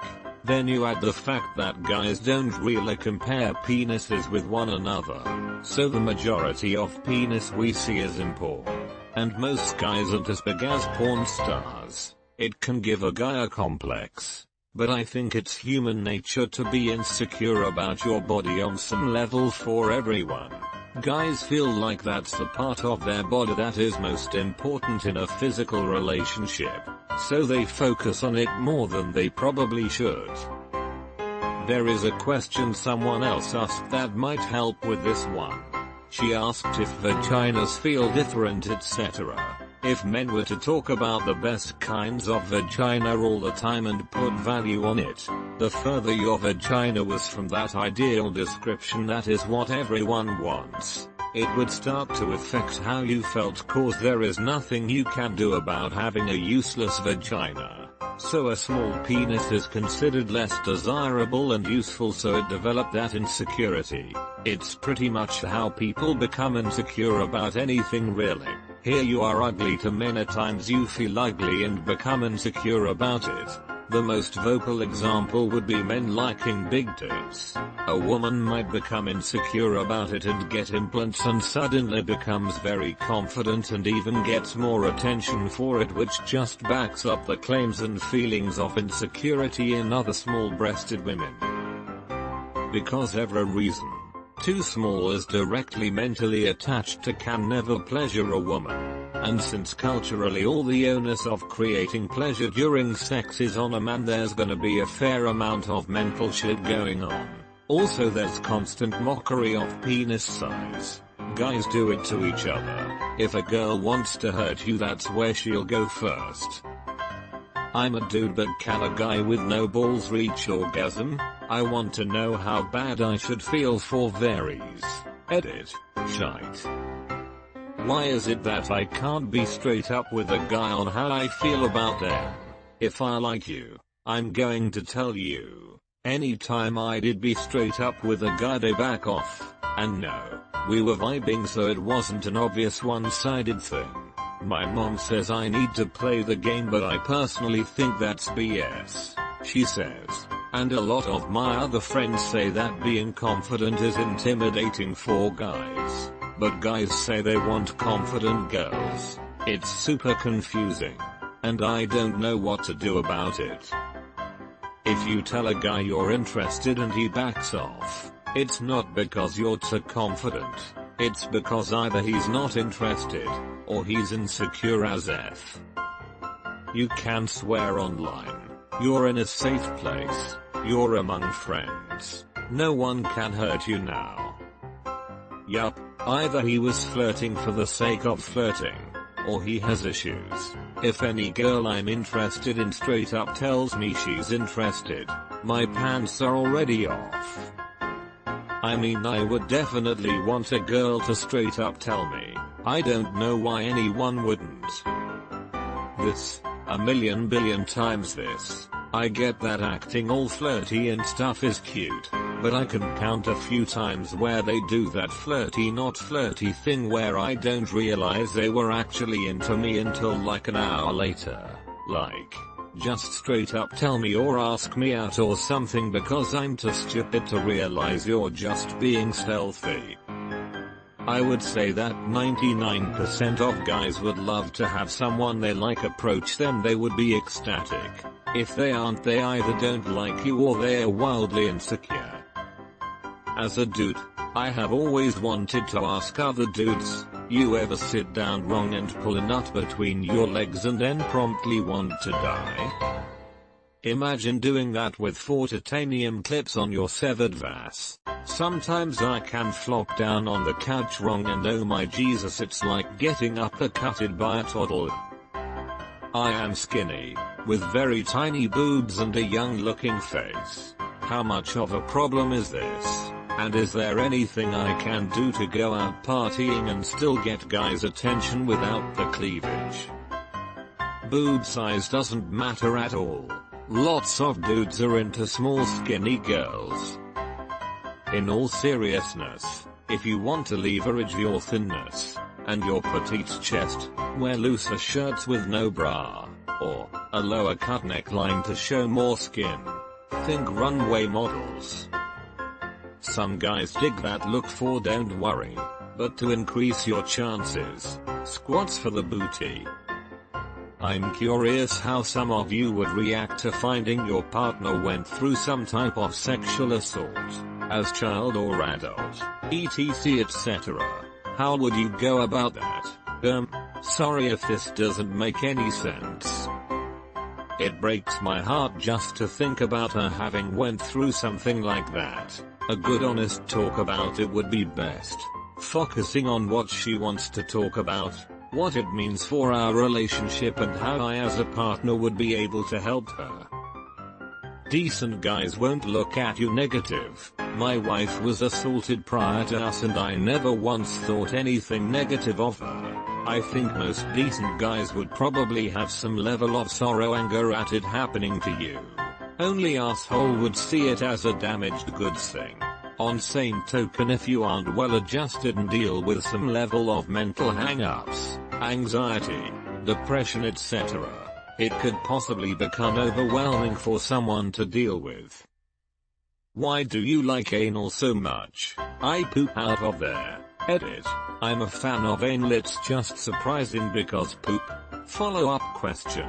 Then you add the fact that guys don't really compare penises with one another, so the majority of penis we see is in porn, and most guys aren't as big as porn stars. It can give a guy a complex, but I think it's human nature to be insecure about your body on some level. For everyone, guys feel like that's the part of their body that is most important in a physical relationship, so they focus on it more than they probably should. There is a question someone else asked that might help with this one. She asked if vaginas feel different, etc. If men were to talk about the best kinds of vagina all the time and put value on it, the further your vagina was from that ideal description that is what everyone wants, it would start to affect how you felt, cause there is nothing you can do about having a useless vagina. So a small penis is considered less desirable and useful, so it developed that insecurity. It's pretty much how people become insecure about anything really. Here you are ugly to many times you feel ugly and become insecure about it. The most vocal example would be men liking big tits. A woman might become insecure about it and get implants and suddenly becomes very confident and even gets more attention for it, which just backs up the claims and feelings of insecurity in other small-breasted women. Because every reason too small is directly mentally attached to can never pleasure a woman. And since culturally all the onus of creating pleasure during sex is on a man, there's gonna be a fair amount of mental shit going on. Also there's constant mockery of penis size. Guys do it to each other. If a girl wants to hurt you, that's where she'll go first. I'm a dude, but can a guy with no balls reach orgasm? I want to know how bad I should feel for varies. Edit. Shite. Why is it that I can't be straight up with a guy on how I feel about them? If I like you, I'm going to tell you. Anytime I did be straight up with a guy, they back off. And no, we were vibing, so it wasn't an obvious one-sided thing. My mom says I need to play the game, but I personally think that's BS. She says. And a lot of my other friends say that being confident is intimidating for guys. But guys say they want confident girls. It's super confusing. And I don't know what to do about it. If you tell a guy you're interested and he backs off, it's not because you're too confident. It's because either he's not interested, or he's insecure as F. You can swear online. You're in a safe place. You're among friends. No one can hurt you now. Yup, either he was flirting for the sake of flirting, or he has issues. If any girl I'm interested in straight up tells me she's interested, my pants are already off. I mean, I would definitely want a girl to straight up tell me. I don't know why anyone wouldn't. This, a million billion times this. I get that acting all flirty and stuff is cute, but I can count a few times where they do that flirty not flirty thing where I don't realize they were actually into me until like an hour later. Like, just straight up tell me or ask me out or something because I'm too stupid to realize you're just being stealthy. I would say that 99% of guys would love to have someone they like approach them. They would be ecstatic. If they aren't, they either don't like you or they're wildly insecure. As a dude, I have always wanted to ask other dudes, you ever sit down wrong and pull a nut between your legs and then promptly want to die? Imagine doing that with 4 titanium clips on your severed vas. Sometimes I can flop down on the couch wrong and oh my Jesus, it's like getting uppercutted by a toddler. I am skinny, with very tiny boobs and a young looking face. How much of a problem is this? And is there anything I can do to go out partying and still get guys' attention without the cleavage? Boob size doesn't matter at all. Lots of dudes are into small skinny girls. In all seriousness, if you want to leverage your thinness and your petite chest, wear looser shirts with no bra, or a lower cut neckline to show more skin. Think runway models. Some guys dig that look for don't worry, but to increase your chances, squats for the booty. I'm curious how some of you would react to finding your partner went through some type of sexual assault, as child or adult, etc etc. How would you go about that? Sorry if this doesn't make any sense. It breaks my heart just to think about her having went through something like that. A good honest talk about it would be best. Focusing on what she wants to talk about, what it means for our relationship and how I as a partner would be able to help her. Decent guys won't look at you negative. My wife was assaulted prior to us and I never once thought anything negative of her. I think most decent guys would probably have some level of sorrow anger at it happening to you. Only asshole would see it as a damaged goods thing. On same token, if you aren't well adjusted and deal with some level of mental hang-ups, anxiety, depression etc., it could possibly become overwhelming for someone to deal with. Why do you like anal so much? I poop out of there. Edit. I'm a fan of anal, it's just surprising because poop. Follow-up question.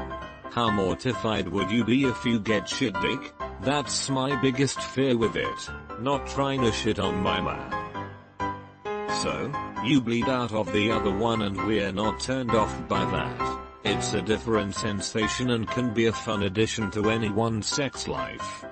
How mortified would you be if you get shit dick? That's my biggest fear with it. Not trying to shit on my man. So, you bleed out of the other one and we're not turned off by that. It's a different sensation and can be a fun addition to anyone's sex life.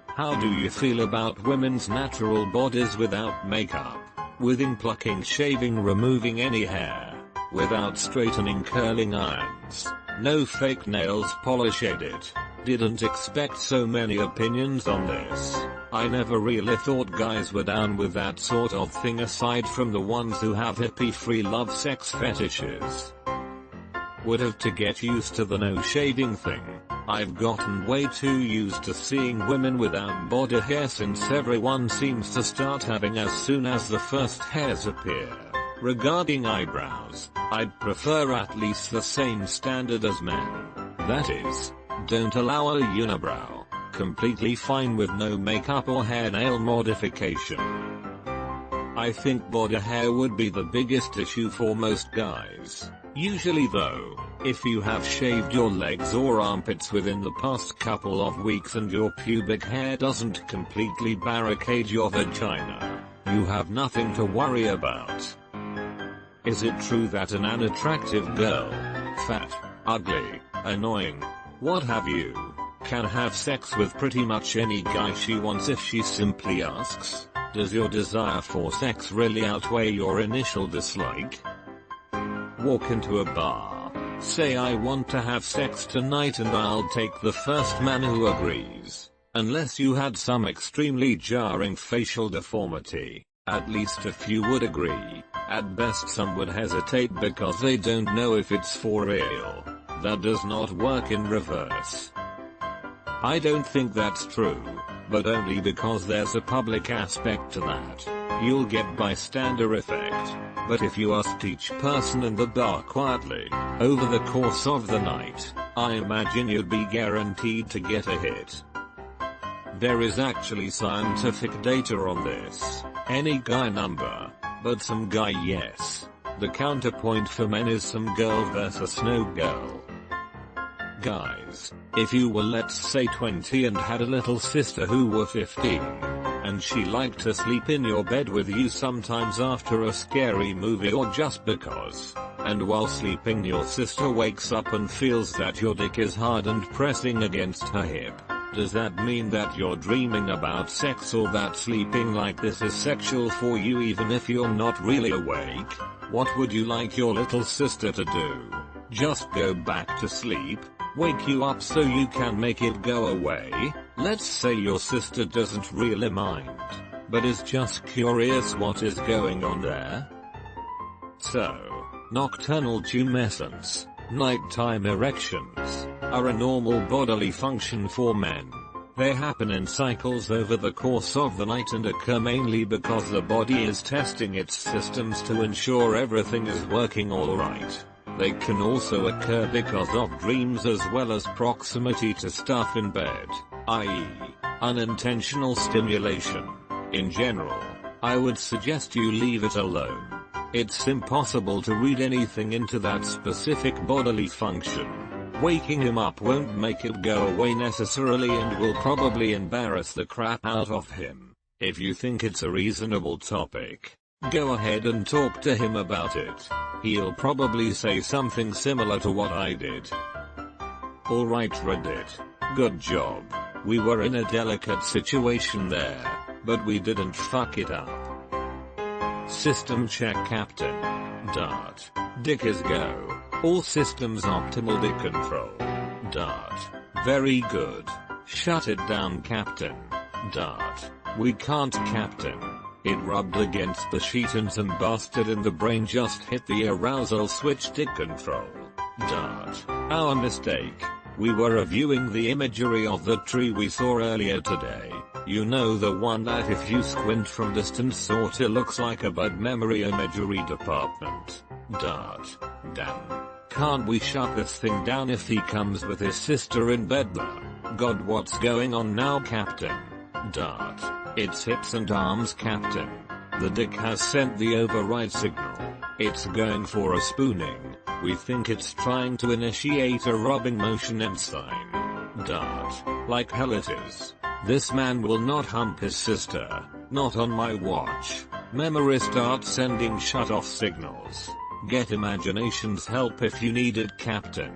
How do you feel about women's natural bodies without makeup? Within plucking, shaving, removing any hair. Without straightening, curling irons. No fake nails, polish edit. Didn't expect so many opinions on this. I never really thought guys were down with that sort of thing aside from the ones who have hippie-free love sex fetishes. Would have to get used to the no shaving thing. I've gotten way too used to seeing women without body hair since everyone seems to start having as soon as the first hairs appear. Regarding eyebrows, I'd prefer at least the same standard as men. That is, don't allow a unibrow. Completely fine with no makeup or hair nail modification. I think body hair would be the biggest issue for most guys. Usually though, If you have shaved your legs or armpits within the past couple of weeks and your pubic hair doesn't completely barricade your vagina, you have nothing to worry about. Is it true that an unattractive girl, fat, ugly, annoying, what have you, can have sex with pretty much any guy she wants if she simply asks? Does your desire for sex really outweigh your initial dislike? Walk into a bar, say I want to have sex tonight and I'll take the first man who agrees. Unless you had some extremely jarring facial deformity, at least a few would agree. At best some would hesitate because they don't know if it's for real. That does not work in reverse. I don't think that's true, but only because there's a public aspect to that. You'll get bystander effect. But if you asked each person in the bar quietly, over the course of the night, I imagine you'd be guaranteed to get a hit. There is actually scientific data on this. Any guy number, but some guy yes. The counterpoint for men is some girl versus no girl. Guys, if you were let's say 20 and had a little sister who were 15, and she liked to sleep in your bed with you sometimes after a scary movie or just because, and while sleeping your sister wakes up and feels that your dick is hard and pressing against her hip, does that mean that you're dreaming about sex or that sleeping like this is sexual for you even if you're not really awake? What would you like your little sister to do? Just go back to sleep? Wake you up so you can make it go away? Let's say your sister doesn't really mind, but is just curious what is going on there. So, nocturnal tumescence, nighttime erections, are a normal bodily function for men. They happen in cycles over the course of the night and occur mainly because the body is testing its systems to ensure everything is working alright. They can also occur because of dreams as well as proximity to stuff in bed, i.e., unintentional stimulation. In general, I would suggest you leave it alone. It's impossible to read anything into that specific bodily function. Waking him up won't make it go away necessarily and will probably embarrass the crap out of him. If you think it's a reasonable topic, go ahead and talk to him about it. He'll probably say something similar to what I did. Alright Reddit. Good job. We were in a delicate situation there, but we didn't fuck it up. System check Captain. Dart. Dick is go. All systems optimal dick control. Dart. Very good. Shut it down Captain. Dart. We can't Captain. It rubbed against the sheet and some bastard in the brain just hit the arousal switch dick control. Dart. Our mistake. We were reviewing the imagery of the tree we saw earlier today. You know, the one that if you squint from distance sorta looks like a bad memory imagery department. Dart. Damn. Can't we shut this thing down if he comes with his sister in bed though? God, what's going on now Captain? Dart. It's hips and arms Captain. The dick has sent the override signal. It's going for a spooning. We think it's trying to initiate a rubbing motion and sign. Dart. Like hell it is. This man will not hump his sister. Not on my watch. Memory starts sending shut-off signals. Get imagination's help if you need it Captain.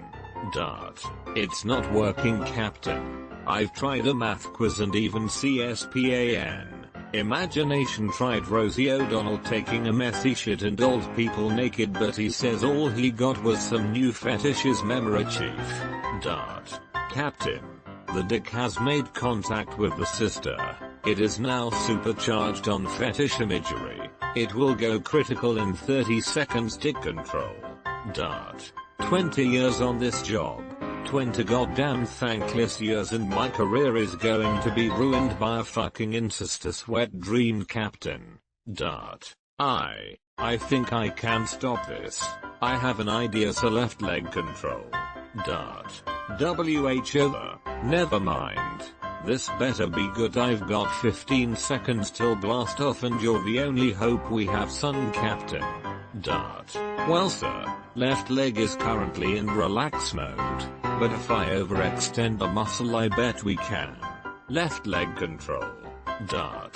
Dart. It's not working Captain. I've tried a math quiz and even CSPAN. Imagination tried Rosie O'Donnell taking a messy shit and old people naked, but he says all he got was some new fetishes memory chief. Dart. Captain. The dick has made contact with the sister. It is now supercharged on fetish imagery. It will go critical in 30 seconds dick control. Dart. 20 years on this job. 20 goddamn thankless years and my career is going to be ruined by a fucking incestus wet dream Captain. Dart. I think I can stop this. I have an idea, so left leg control. Dart. WHO. Never mind. This better be good. I've got 15 seconds till blast off and you're the only hope we have son Captain. Dart. Well sir, left leg is currently in relax mode, but if I overextend a muscle I bet we can. Left leg control. Dart.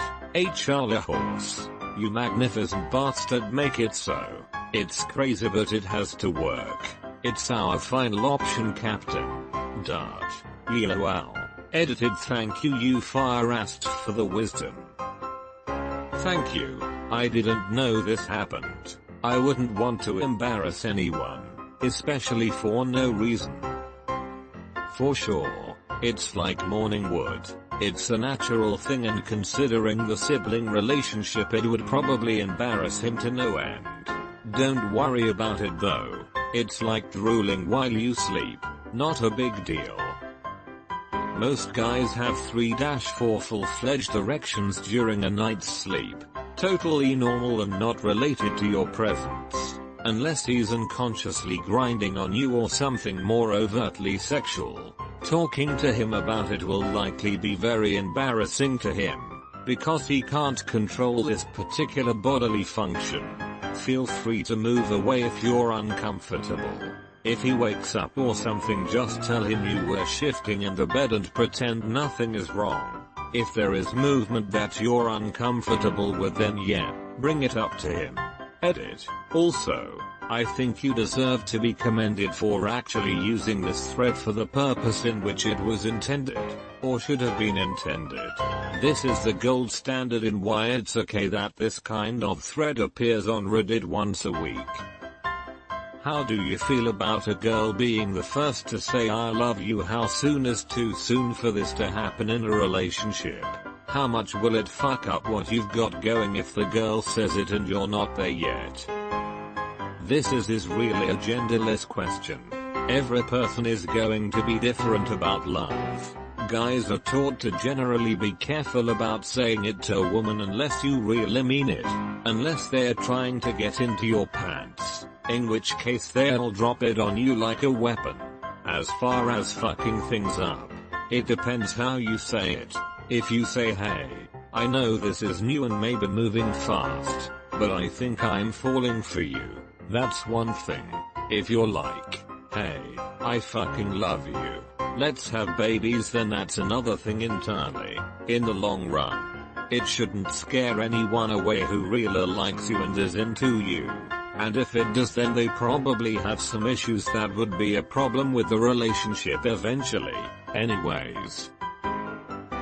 Charlie horse. You magnificent bastard, make it so. It's crazy but it has to work. It's our final option, Captain. Dart. LOL. Edited. Thank you, you fire-assed, for the wisdom. Thank you. I didn't know this happened. I wouldn't want to embarrass anyone, especially for no reason. For sure. It's like morning wood. It's a natural thing, and considering the sibling relationship it would probably embarrass him to no end. Don't worry about it though. It's like drooling while you sleep. Not a big deal. Most guys have 3-4 full-fledged erections during a night's sleep. Totally normal and not related to your presence. Unless he's unconsciously grinding on you or something more overtly sexual. Talking to him about it will likely be very embarrassing to him, because he can't control this particular bodily function. Feel free to move away if you're uncomfortable. If he wakes up or something, just tell him you were shifting in the bed and pretend nothing is wrong. If there is movement that you're uncomfortable with, then yeah, bring it up to him. Edit. Also, I think you deserve to be commended for actually using this thread for the purpose in which it was intended, or should have been intended. This is the gold standard in why it's okay that this kind of thread appears on Reddit once a week. How do you feel about a girl being the first to say I love you? How soon is too soon for this to happen in a relationship? How much will it fuck up what you've got going if the girl says it and you're not there yet? This is really a genderless question. Every person is going to be different about love. Guys are taught to generally be careful about saying it to a woman unless you really mean it, unless they're trying to get into your pants, in which case they'll drop it on you like a weapon. As far as fucking things up, it depends how you say it. If you say, hey, I know this is new and maybe moving fast, but I think I'm falling for you, that's one thing. If you're like, hey, I fucking love you, let's have babies, then that's another thing entirely. In the long run, it shouldn't scare anyone away who really likes you and is into you. And if it does, then they probably have some issues that would be a problem with the relationship eventually. Anyways.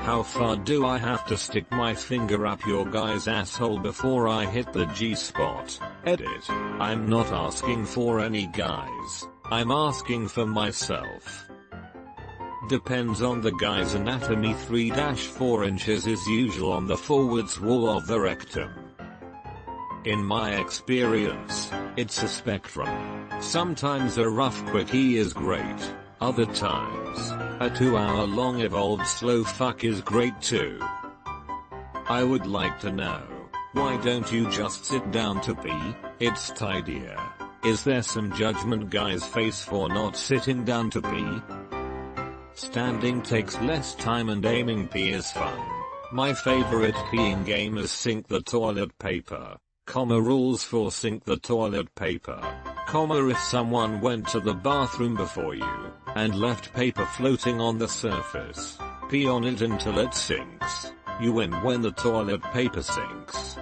How far do I have to stick my finger up your guy's asshole before I hit the G-spot? Edit. I'm not asking for any guys. I'm asking for myself. Depends on the guy's anatomy. 3-4 inches is usual on the forwards wall of the rectum. In my experience, it's a spectrum. Sometimes a rough quickie is great. Other times, a 2-hour-long evolved slow fuck is great too. I would like to know, why don't you just sit down to pee? It's tidier. Is there some judgment guys face for not sitting down to pee? Standing takes less time and aiming pee is fun. My favorite peeing game is sink the toilet paper. Rules for sink the toilet paper. If someone went to the bathroom before you, and left paper floating on the surface, pee on it until it sinks. You win when the toilet paper sinks.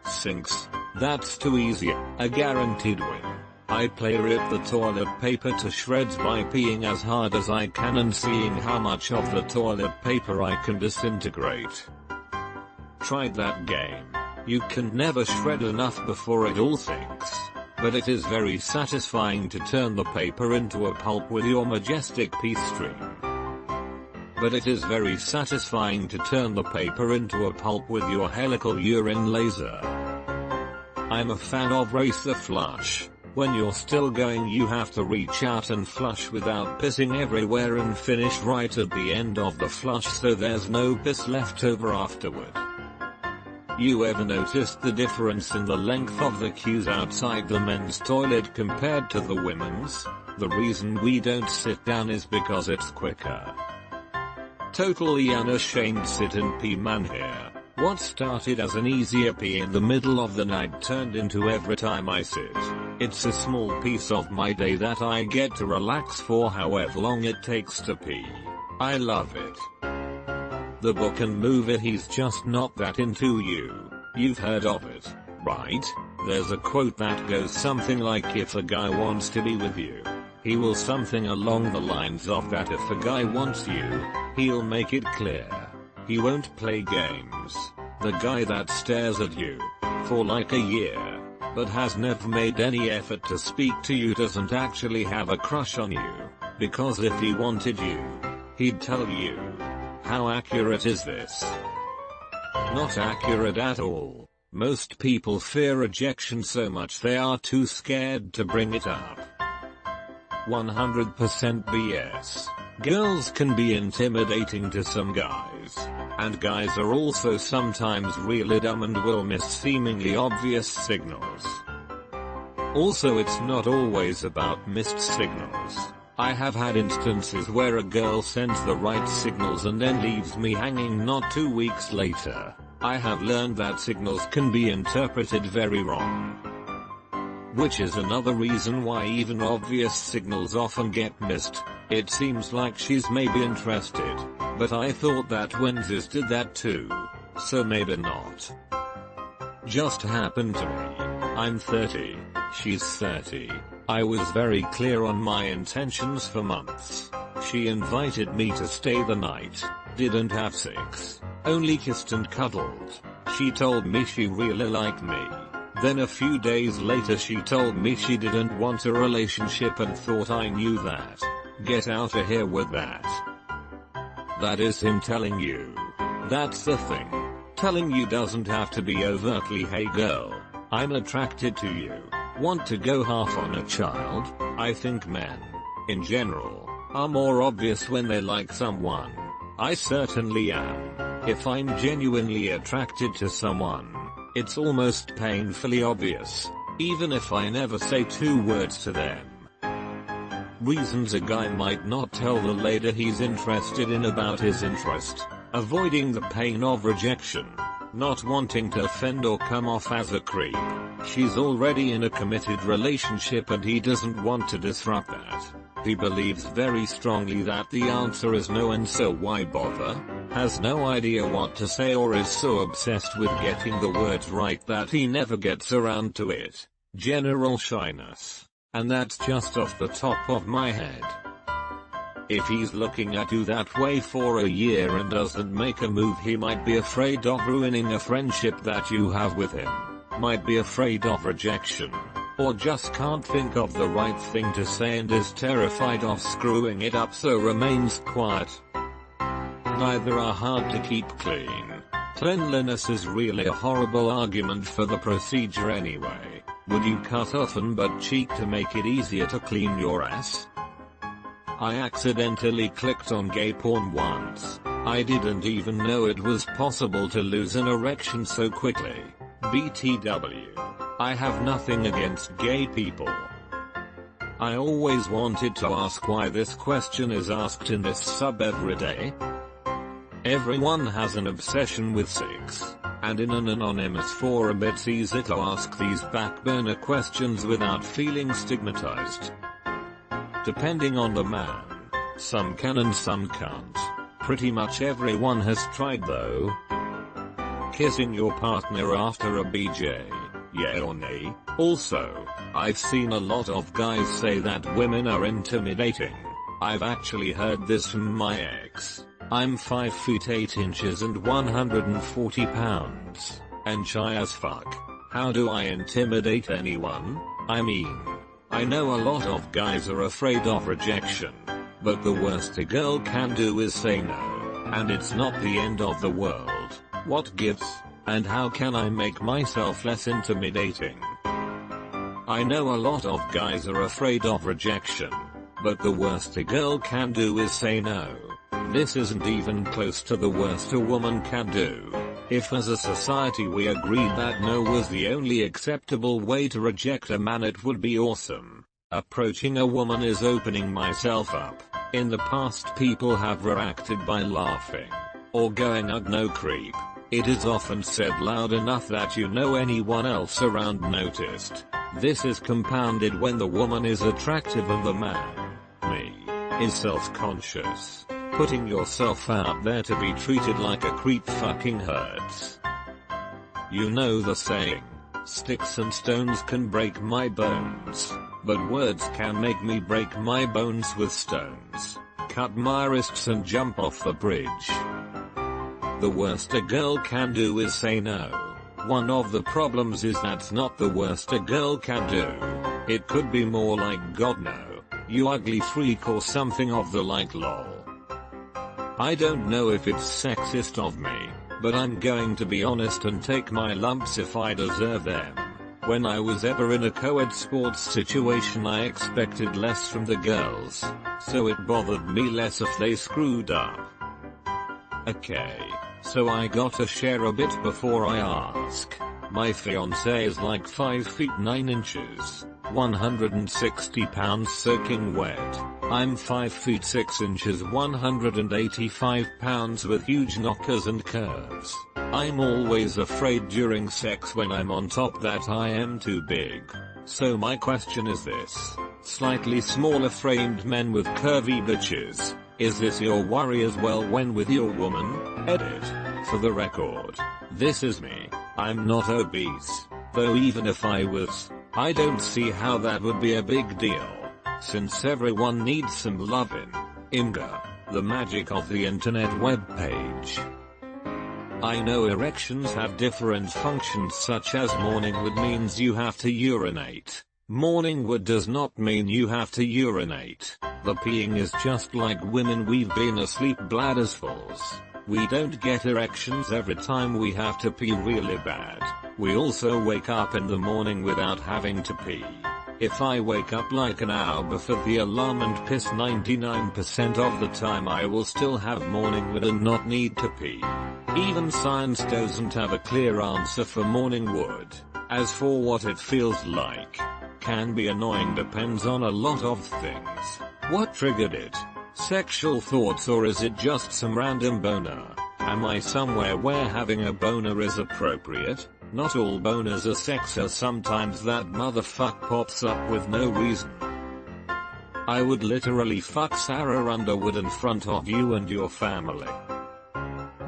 Sinks. That's too easy. A guaranteed win. I play rip the toilet paper to shreds by peeing as hard as I can and seeing how much of the toilet paper I can disintegrate. Tried that game. You can never shred enough before it all sinks. But it is very satisfying to turn the paper into a pulp with your majestic pee stream. But it is very satisfying to turn the paper into a pulp with your helical urine laser. I'm a fan of race the flush. When you're still going, you have to reach out and flush without pissing everywhere and finish right at the end of the flush so there's no piss left over afterward. You ever noticed the difference in the length of the queues outside the men's toilet compared to the women's? The reason we don't sit down is because it's quicker. Totally unashamed sit and pee man here. What started as an easier pee in the middle of the night turned into every time I sit. It's a small piece of my day that I get to relax for however long it takes to pee. I love it. The book and movie He's Just Not That Into You. You've heard of it, right? There's a quote that goes something like, if a guy wants to be with you, he will, something along the lines of that. If a guy wants you, he'll make it clear. He won't play games. The guy that stares at you for like a year but has never made any effort to speak to you doesn't actually have a crush on you, because if he wanted you, he'd tell you. How accurate is this? Not accurate at all. Most people fear rejection so much they are too scared to bring it up. 100% BS. Girls can be intimidating to some guys, and guys are also sometimes really dumb and will miss seemingly obvious signals. Also, it's not always about missed signals. I have had instances where a girl sends the right signals and then leaves me hanging not 2 weeks later. I have learned that signals can be interpreted very wrong. Which is another reason why even obvious signals often get missed. It seems like she's maybe interested, but I thought that Wednesdays did that too, so maybe not. Just happened to me. I'm 30, she's 30. I was very clear on my intentions for months. She invited me to stay the night, didn't have sex, only kissed and cuddled. She told me she really liked me. Then a few days later she told me she didn't want a relationship and thought I knew that. Get out of here with that. That is him telling you. That's the thing. Telling you doesn't have to be overtly, hey girl, I'm attracted to you. Want to go half on a child? I think men, in general, are more obvious when they like someone. I certainly am. If I'm genuinely attracted to someone, it's almost painfully obvious, even if I never say 2 words to them. Reasons a guy might not tell the lady he's interested in about his interest: avoiding the pain of rejection, not wanting to offend or come off as a creep. She's already in a committed relationship and he doesn't want to disrupt that. He believes very strongly that the answer is no, and so why bother? Has no idea what to say, or is so obsessed with getting the words right that he never gets around to it. General shyness. And that's just off the top of my head. If he's looking at you that way for a year and doesn't make a move, he might be afraid of ruining a friendship that you have with him. Might be afraid of rejection. Or just can't think of the right thing to say and is terrified of screwing it up, so remains quiet. Neither are hard to keep clean. Cleanliness is really a horrible argument for the procedure anyway. Would you cut off an butt cheek to make it easier to clean your ass? I accidentally clicked on gay porn once. I didn't even know it was possible to lose an erection so quickly. BTW. I have nothing against gay people. I always wanted to ask why this question is asked in this sub every day. Everyone has an obsession with sex, and in an anonymous forum it's easy to ask these backburner questions without feeling stigmatized. Depending on the man, some can and some can't. Pretty much everyone has tried though. Kissing your partner after a BJ, yeah or nay? Also, I've seen a lot of guys say that women are intimidating. I've actually heard this from my ex. I'm 5 feet 8 inches and 140 pounds, and shy as fuck. How do I intimidate anyone? I mean, I know a lot of guys are afraid of rejection, but the worst a girl can do is say no, and it's not the end of the world. What gives? And how can I make myself less intimidating? I know a lot of guys are afraid of rejection, but the worst a girl can do is say no. This isn't even close to the worst a woman can do. If as a society we agreed that no was the only acceptable way to reject a man, it would be awesome. Approaching a woman is opening myself up. In the past people have reacted by laughing, or going ugh no creep. It is often said loud enough that you know anyone else around noticed. This is compounded when the woman is attractive and the man, me, is self-conscious. Putting yourself out there to be treated like a creep fucking hurts. You know the saying, sticks and stones can break my bones, but words can make me break my bones with stones, cut my wrists and jump off the bridge. The worst a girl can do is say no. One of the problems is that's not the worst a girl can do. It could be more like God no, you ugly freak or something of the like lol. I don't know if it's sexist of me, but I'm going to be honest and take my lumps if I deserve them. When I was ever in a co-ed sports situation I expected less from the girls, so it bothered me less if they screwed up. Okay, so I gotta share a bit before I ask. My fiance is like 5 feet 9 inches, 160 pounds soaking wet. I'm 5 feet 6 inches 185 pounds with huge knockers and curves. I'm always afraid during sex when I'm on top that I am too big. So my question is this. Slightly smaller framed men with curvy bitches. Is this your worry as well when with your woman? Edit. For the record. This is me. I'm not obese. Though even if I was, I don't see how that would be a big deal. Since everyone needs some lovin'. Inga, the magic of the internet web page. I know erections have different functions such as morning wood means you have to urinate. Morning wood does not mean you have to urinate. The peeing is just like women, we've been asleep bladders fulls. We don't get erections every time we have to pee really bad. We also wake up in the morning without having to pee. If I wake up like an hour before the alarm and piss 99% of the time I will still have morning wood and not need to pee. Even science doesn't have a clear answer for morning wood. As for what it feels like, can be annoying depends on a lot of things. What triggered it? Sexual thoughts or is it just some random boner? Am I somewhere where having a boner is appropriate? Not all boners are sex as sometimes that motherfuck pops up with no reason. I would literally fuck Sarah Underwood in front of you and your family.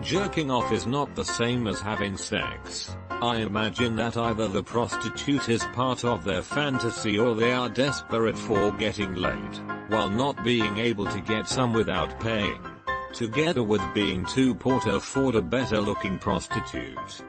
Jerking off is not the same as having sex. I imagine that either the prostitute is part of their fantasy or they are desperate for getting laid, while not being able to get some without paying. Together with being too poor to afford a better looking prostitute.